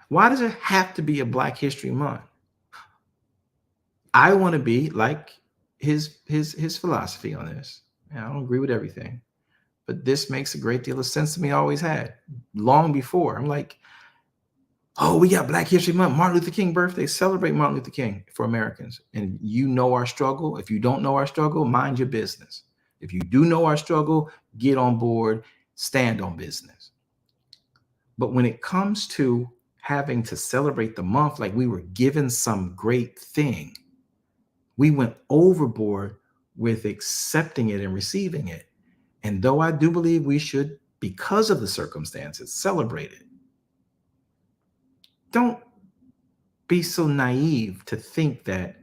Why does it have to be a Black History Month? I want to be like his philosophy on this. I don't agree with everything, but this makes a great deal of sense to me. I always had, long before. I'm like, oh, we got Black History Month, Martin Luther King birthday. Celebrate Martin Luther King for Americans. And you know our struggle. If you don't know our struggle, mind your business. If you do know our struggle, get on board, stand on business. But when it comes to having to celebrate the month like we were given some great thing, we went overboard with accepting it and receiving it. And though I do believe we should, because of the circumstances, celebrate it, don't be so naive to think that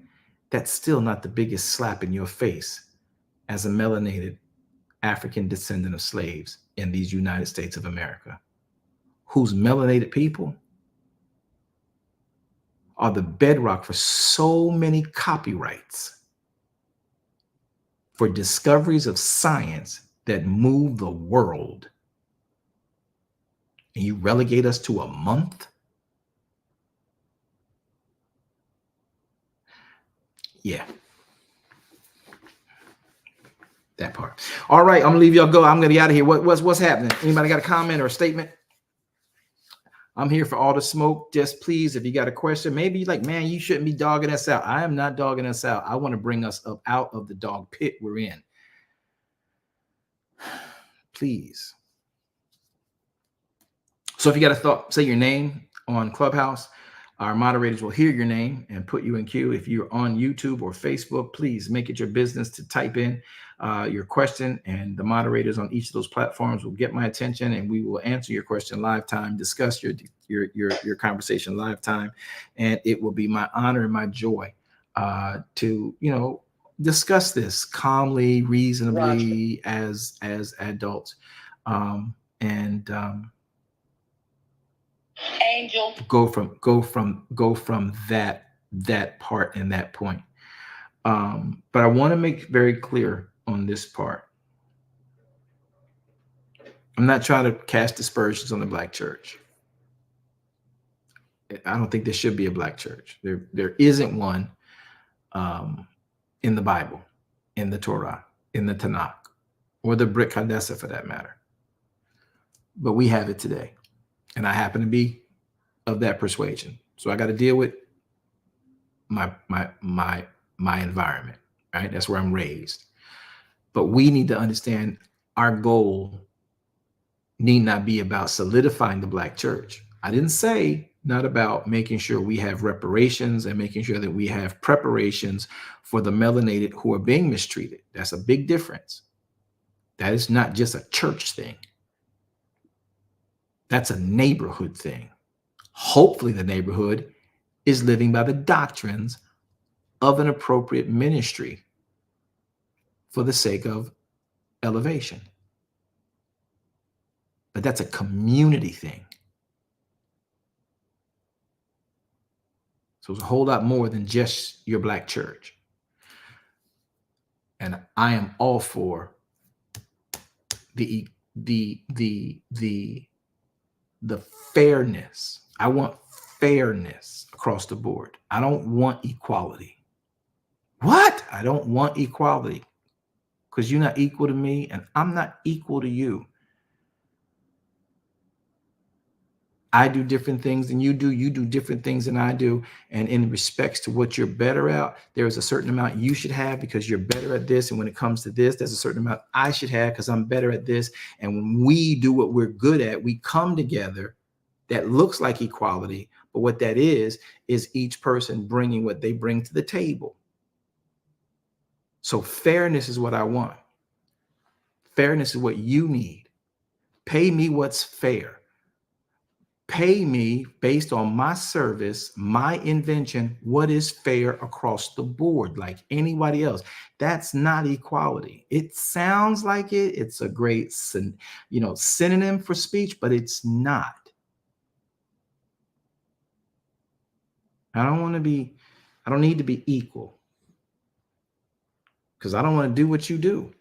that's still not the biggest slap in your face as a melanated African descendant of slaves in these United States of America, whose melanated people are the bedrock for so many copyrights for discoveries of science that move the world. And you relegate us to a month? Yeah. That part. All right, I'm gonna leave y'all go. I'm gonna be out of here. What's happening? Anybody got a comment or a statement? I'm here for all the smoke. Just please, if you got a question, maybe you're like, man, you shouldn't be dogging us out. I am not dogging us out. I want to bring us up out of the dog pit we're in. Please. So if you got a thought, say your name on Clubhouse. Our moderators will hear your name and put you in queue. If you're on YouTube or Facebook, please make it your business to type in your question, and the moderators on each of those platforms will get my attention, and we will answer your question live time, discuss your conversation live time, and it will be my honor and my joy to discuss this calmly, reasonably as adults, Angel. go from that part and that point. But I want to make very clear on this part. I'm not trying to cast aspersions on the Black church. I don't think there should be a Black church. There isn't one in the Bible, in the Torah, in the Tanakh, or the Blqck for that matter. But we have it today. And I happen to be of that persuasion. So I got to deal with my environment, right? That's where I'm raised. But we need to understand our goal need not be about solidifying the Black church. I didn't say not about making sure we have reparations and making sure that we have preparations for the melanated who are being mistreated. That's a big difference. That is not just a church thing. That's a neighborhood thing. Hopefully the neighborhood is living by the doctrines of an appropriate ministry for the sake of elevation. But that's a community thing. So it's a whole lot more than just your Black church. And I am all for the fairness. I want fairness across the board. I don't want equality. What? I don't want equality because you're not equal to me and I'm not equal to you. I do different things than you do. You do different things than I do. And in respects to what you're better at, there is a certain amount you should have because you're better at this. And when it comes to this, there's a certain amount I should have because I'm better at this. And when we do what we're good at, we come together. That looks like equality. But what that is each person bringing what they bring to the table. So fairness is what I want. Fairness is what you need. Pay me what's fair. Pay me based on my service, my invention, what is fair across the board, like anybody else. That's not equality. It sounds like it. It's a great, synonym for speech, but it's not. I don't need to be equal because I don't want to do what you do.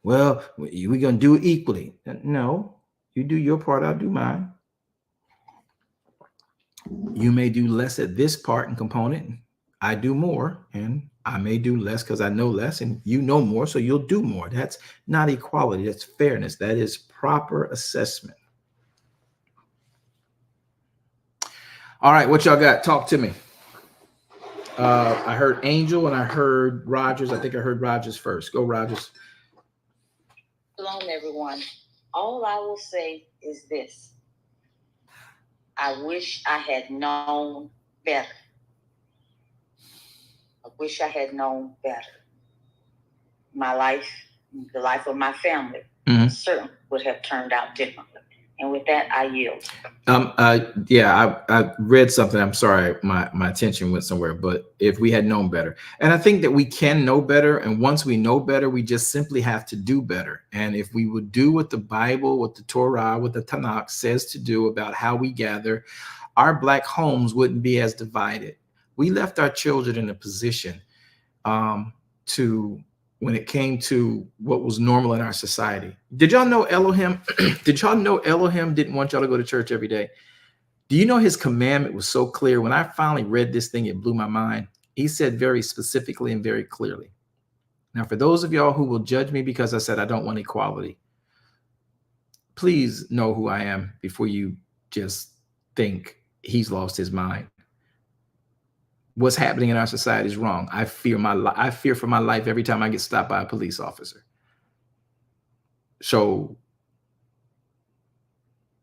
Well, we're going to do it equally. No, you do your part, I'll do mine. You may do less at this part and component. I do more, and I may do less because I know less, and you know more, so you'll do more. That's not equality. That's fairness. That is proper assessment. All right, what y'all got? Talk to me. I heard Angel and I heard Rogers. I think I heard Rogers first. Go, Rogers. Shalom, everyone. All I will say is this. I wish I had known better. I wish I had known better. My life, the life of my family, certainly would have turned out differently. And with that, I yield. Yeah, I read something. I'm sorry, my attention went somewhere, but if we had known better. And I think that we can know better. And once we know better, we just simply have to do better. And if we would do what the Bible, what the Torah, what the Tanakh says to do about how we gather, our Black homes wouldn't be as divided. We left our children in a position to, when it came to what was normal in our society. Did y'all know Elohim? Did y'all know Elohim didn't want y'all to go to church every day? Do you know his commandment was so clear? When I finally read this thing, it blew my mind. He said very specifically and very clearly. Now, for those of y'all who will judge me because I said I don't want equality, please know who I am before you just think he's lost his mind. What's happening in our society is wrong. I fear for my life every time I get stopped by a police officer. So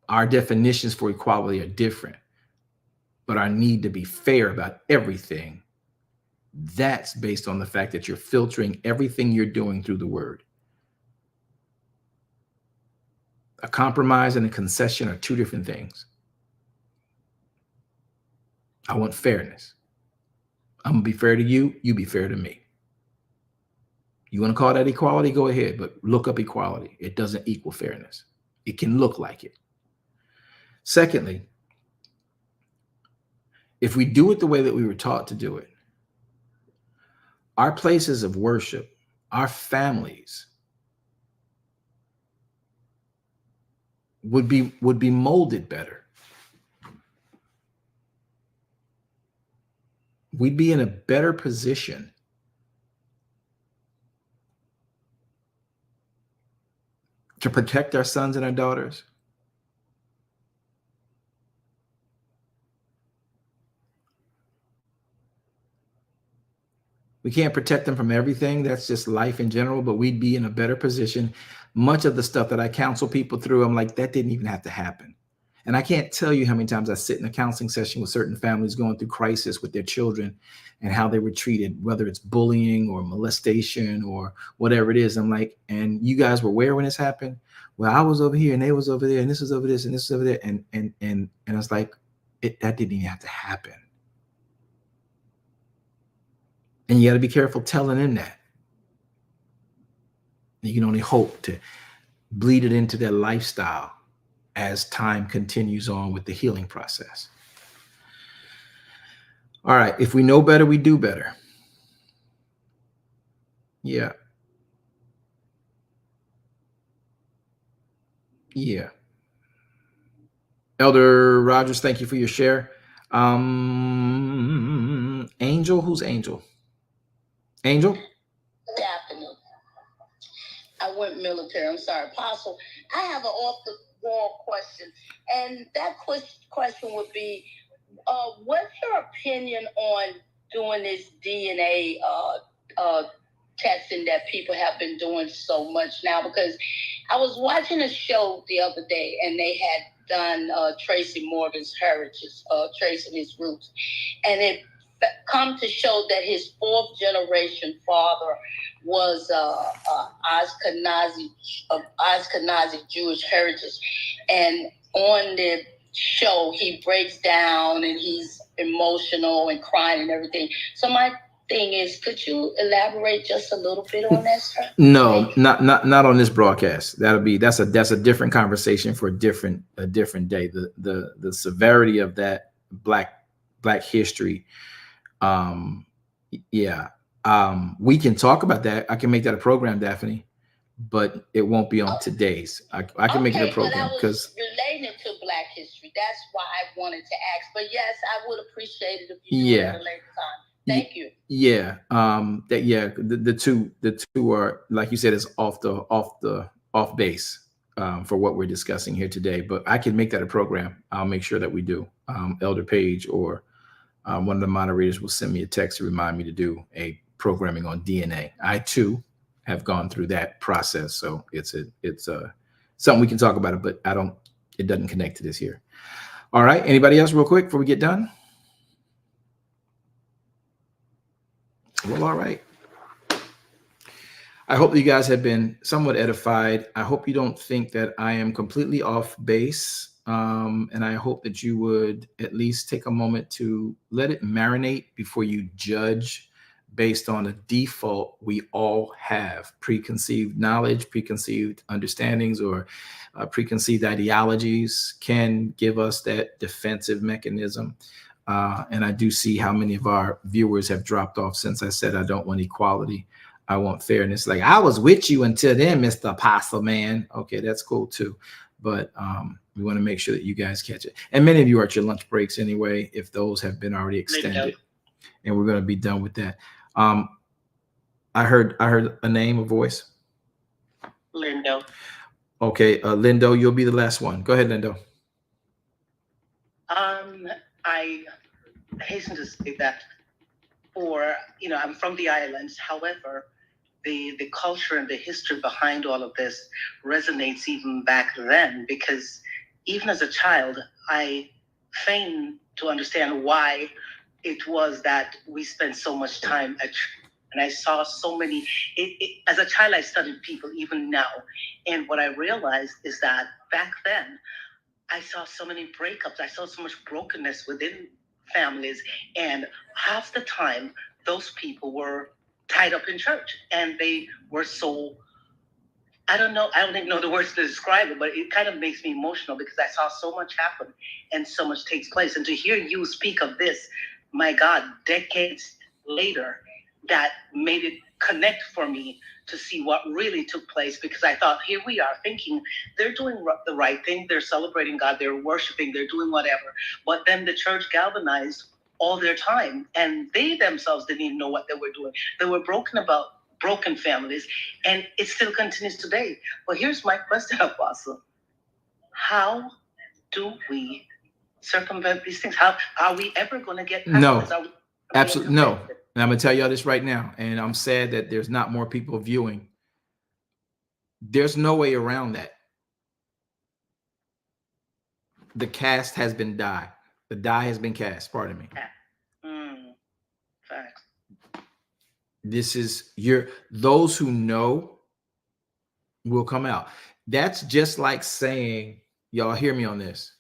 our definitions for equality are different, but our need to be fair about everything, that's based on the fact that you're filtering everything you're doing through the word. A compromise and a concession are two different things. I want fairness. I'm gonna be fair to you, you be fair to me. You want to call that equality? Go ahead, but look up equality. It doesn't equal fairness. It can look like it. Secondly, if we do it the way that we were taught to do it, our places of worship, our families would be molded better. We'd be in a better position to protect our sons and our daughters. We can't protect them from everything. That's just life in general, but we'd be in a better position. Much of the stuff that I counsel people through, I'm like, that didn't even have to happen. And I can't tell you how many times I sit in a counseling session with certain families going through crisis with their children and how they were treated, whether it's bullying or molestation or whatever it is. I'm like, and you guys were where when this happened? Well, I was over here and they was over there and this was over this and this was over there. And I was like, that didn't even have to happen. And you got to be careful telling them that. You can only hope to bleed it into their lifestyle as time continues on with the healing process. All right. If we know better, we do better. Yeah. Yeah. Elder Rogers, thank you for your share. Angel, who's Angel? Angel? Good afternoon. I went military. I'm sorry, Apostle. I have an off-the-wall question, and that question would be, what's your opinion on doing this DNA testing that people have been doing so much now? Because I was watching a show the other day, and they had done Tracy Morgan's heritage, tracing his roots, and it come to show that his fourth generation father was Ashkenazi Jewish heritage. And on the show, he breaks down and he's emotional and crying and everything. So my thing is, could you elaborate just a little bit on that, sir? No, not on this broadcast. That's a different conversation for a different day. The severity of that black history. We can talk about that. I can make that a program, Daphne, but it won't be on today's. I can make it a program because related to Black history. That's why I wanted to ask. But yes, I would appreciate it if you do it at a later time. Thank you. Yeah. The two are, like you said, is off base for what we're discussing here today. But I can make that a program. I'll make sure that we do. Elder Page or one of the moderators will send me a text to remind me to do a programming on DNA. I too have gone through that process, so it's something we can talk about it, but it doesn't connect to this here. All right, anybody else real quick before we get done? Well, all right. I hope that you guys have been somewhat edified. I hope you don't think that I am completely off base. And I hope that you would at least take a moment to let it marinate before you judge based on a default we all have. Preconceived knowledge, preconceived understandings, or preconceived ideologies can give us that defensive mechanism. And I do see how many of our viewers have dropped off since I said I don't want equality. I want fairness. Like, I was with you until then, Mr. Apostle Man. Okay, that's cool too. But we want to make sure that you guys catch it. And many of you are at your lunch breaks anyway, if those have been already extended. And we're going to be done with that. I heard a name, a voice. Lindo. Okay, Lindo, you'll be the last one. Go ahead, Lindo. I hasten to say that I'm from the islands. However, the culture and the history behind all of this resonates even back then, because even as a child, I feign to understand why it was that we spent so much time at church. And I saw so many, as a child, I studied people even now. And what I realized is that back then, I saw so many breakups. I saw so much brokenness within families. And half the time, those people were tied up in church. And they were so, I don't even know the words to describe it, but it kind of makes me emotional because I saw so much happen and so much takes place. And to hear you speak of this, my God, decades later, that made it connect for me to see what really took place, because I thought, here we are thinking they're doing the right thing. They're celebrating God. They're worshiping. They're doing whatever. But then the church galvanized all their time, and they themselves didn't even know what they were doing. They were broken families, and it still continues today. But here's my question, Apostle. How do we circumvent these things? How are we ever going to get past this? Absolutely no. And I'm going to tell y'all this right now, and I'm sad that there's not more people viewing. There's no way around that. The cast has been die. The die has been cast. Pardon me. Facts. This is those who know will come out. That's just like saying, y'all hear me on this.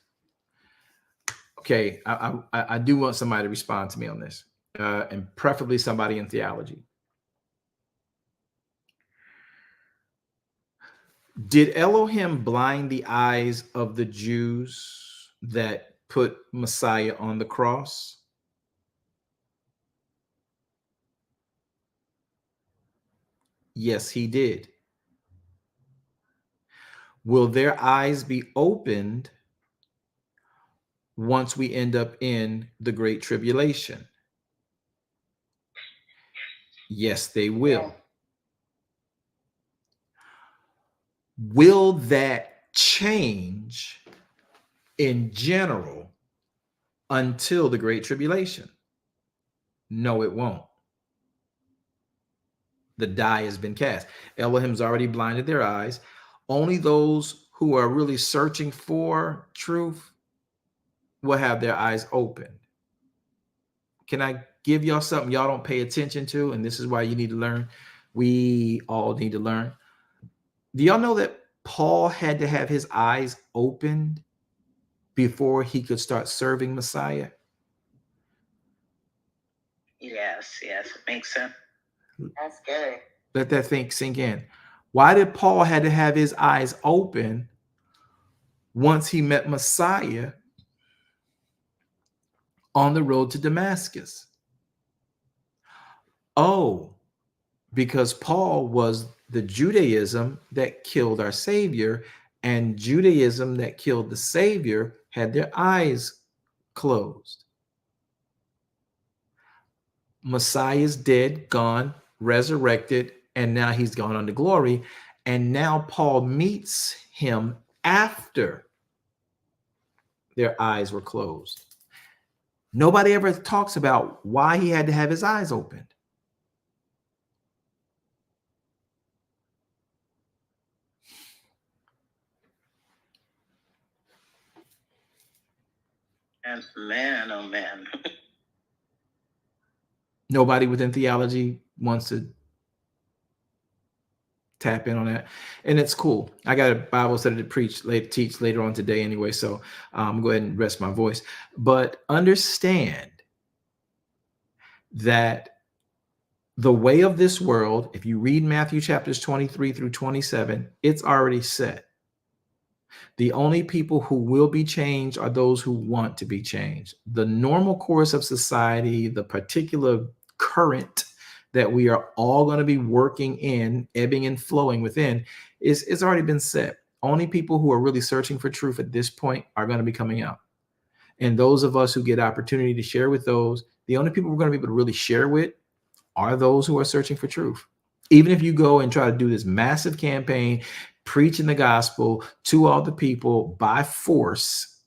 Okay, I do want somebody to respond to me on this. And preferably somebody in theology. Did Elohim blind the eyes of the Jews that put Messiah on the cross? Yes, he did. Will their eyes be opened once we end up in the Great Tribulation? Yes, they will. Will that change in general until the Great Tribulation? No, it won't. The die has been cast. Elohim's already blinded their eyes. Only those who are really searching for truth will have their eyes open. Can I give y'all something y'all don't pay attention to? And this is why you need to learn. We all need to learn. Do y'all know that Paul had to have his eyes opened before he could start serving Messiah? Yes, it makes sense. That's good. Let that thing sink in. Why did Paul had to have his eyes open once he met Messiah on the road to Damascus? Oh, because Paul was the Judaism that killed our Savior, and Judaism that killed the Savior had their eyes closed. Messiah is dead, gone, resurrected, and now he's gone on to glory. And now Paul meets him after their eyes were closed. Nobody ever talks about why he had to have his eyes opened. And man, oh man. Nobody within theology wants to tap in on that, and it's cool. I got a Bible study to teach later on today anyway, so go ahead and rest my voice. But understand that the way of this world, if you read Matthew chapters 23 through 27, it's already set. The only people who will be changed are those who want to be changed. The normal course of society, the particular current that we are all going to be working in, ebbing and flowing within, it's already been set. Only people who are really searching for truth at this point are going to be coming out. And those of us who get opportunity to share with those, the only people we're going to be able to really share with are those who are searching for truth. Even if you go and try to do this massive campaign, preaching the gospel to all the people by force,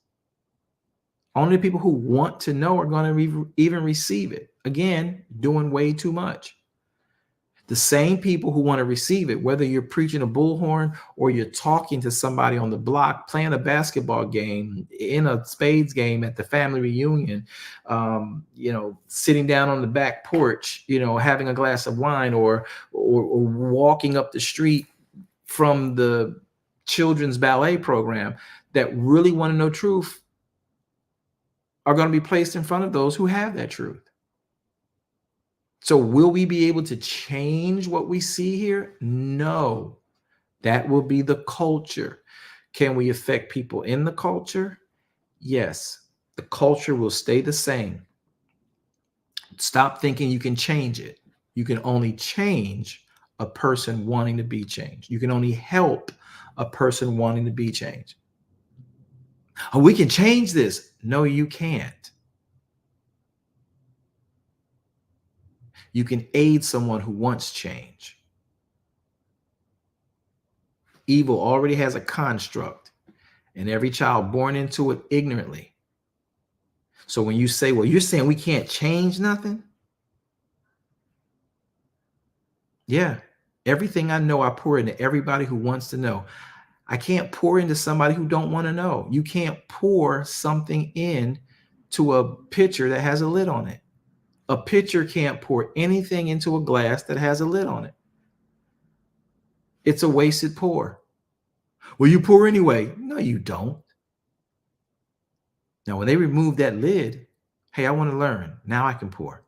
only people who want to know are going to even receive it. Again, doing way too much. The same people who want to receive it, whether you're preaching a bullhorn or you're talking to somebody on the block, playing a basketball game, in a spades game at the family reunion, sitting down on the back porch, having a glass of wine, or walking up the street from the children's ballet program, that really want to know truth are going to be placed in front of those who have that truth. So will we be able to change what we see here? No, that will be the culture. Can we affect people in the culture? Yes, the culture will stay the same. Stop thinking you can change it. You can only change a person wanting to be changed. You can only help a person wanting to be changed. Oh, we can change this. No, you can't. You can aid someone who wants change. Evil already has a construct, and every child born into it ignorantly. So when you say, well, you're saying we can't change nothing? Yeah, everything I know, I pour into everybody who wants to know. I can't pour into somebody who don't want to know. You can't pour something in to a pitcher that has a lid on it. A pitcher can't pour anything into a glass that has a lid on it. It's a wasted pour. Well, you pour anyway. No, you don't. Now, when they remove that lid, hey, I want to learn. Now I can pour.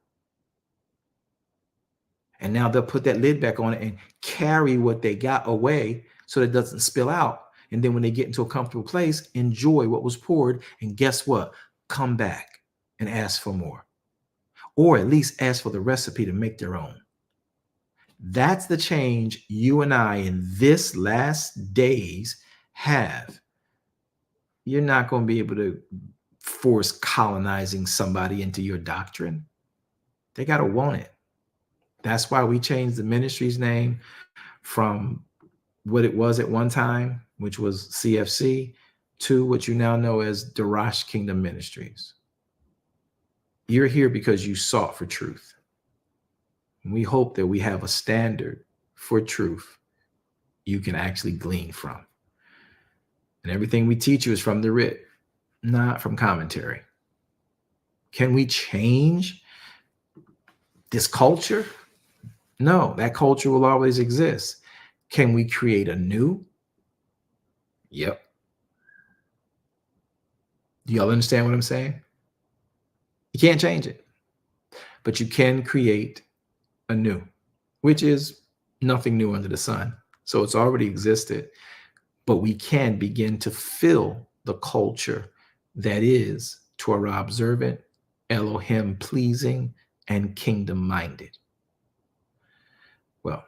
And now they'll put that lid back on it and carry what they got away so that it doesn't spill out. And then when they get into a comfortable place, enjoy what was poured. And guess what? Come back and ask for more. Or at least ask for the recipe to make their own. That's the change you and I in this last days have. You're not going to be able to force colonizing somebody into your doctrine. They got to want it. That's why we changed the ministry's name from what it was at one time, which was CFC, to what you now know as Darash Kingdom Ministries. You're here because you sought for truth. And we hope that we have a standard for truth you can actually glean from. And everything we teach you is from the writ, not from commentary. Can we change this culture? No, that culture will always exist. Can we create a new? Yep. Do y'all understand what I'm saying? You can't change it, but you can create a new, which is nothing new under the sun. So it's already existed, but we can begin to fill the culture that is Torah observant, Elohim pleasing, and kingdom minded. Well,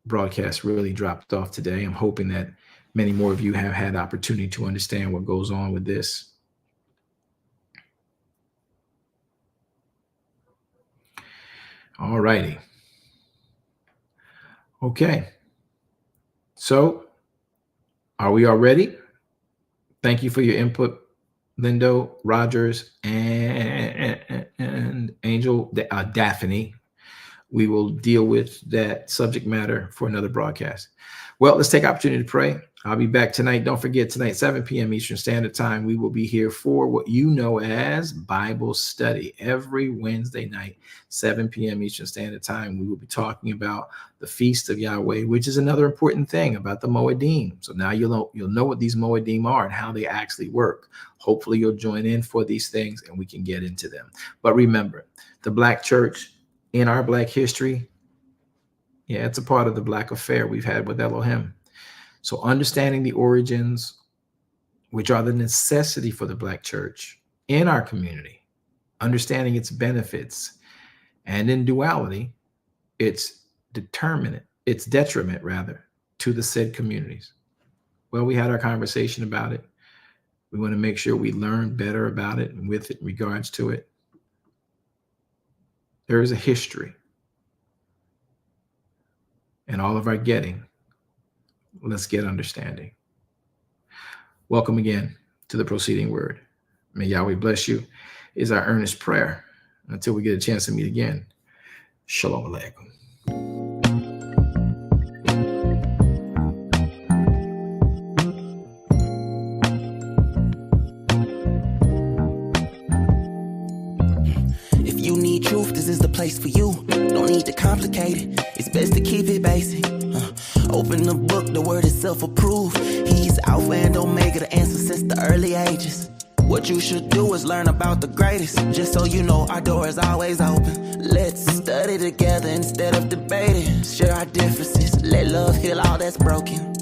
broadcast really dropped off today. I'm hoping that many more of you have had opportunity to understand what goes on with this. All righty. Okay. So are we all ready? Thank you for your input, Lindo, Rogers, and Angel, Daphne. We will deal with that subject matter for another broadcast. Well, let's take opportunity to pray. I'll be back tonight. Don't forget, tonight, 7 p.m. Eastern Standard Time, we will be here for what you know as Bible study. Every Wednesday night, 7 p.m. Eastern Standard Time, we will be talking about the Feast of Yahweh, which is another important thing about the Moedim. So now you'll know what these Moedim are and how they actually work. Hopefully you'll join in for these things and we can get into them. But remember, the Black church in our Black history, yeah, it's a part of the Black affair we've had with Elohim. So understanding the origins, which are the necessity for the Black church in our community, understanding its benefits, and in duality, its detriment to the said communities. Well, we had our conversation about it. We want to make sure we learn better about it and with it in regards to it. There is a history. And all of our getting, let's get understanding. Welcome again to the Proceeding Word. May Yahweh bless you is our earnest prayer. Until we get a chance to meet again, Shalom Aleichem. If you need truth, this is the place for you. Don't need to complicate it. It's best to keep it basic. Open the book, the word itself approved. He's Alpha and Omega, the answer since the early ages. What you should do is learn about the greatest. Just so you know, our door is always open. Let's study together instead of debating. Share our differences. Let love heal all that's broken.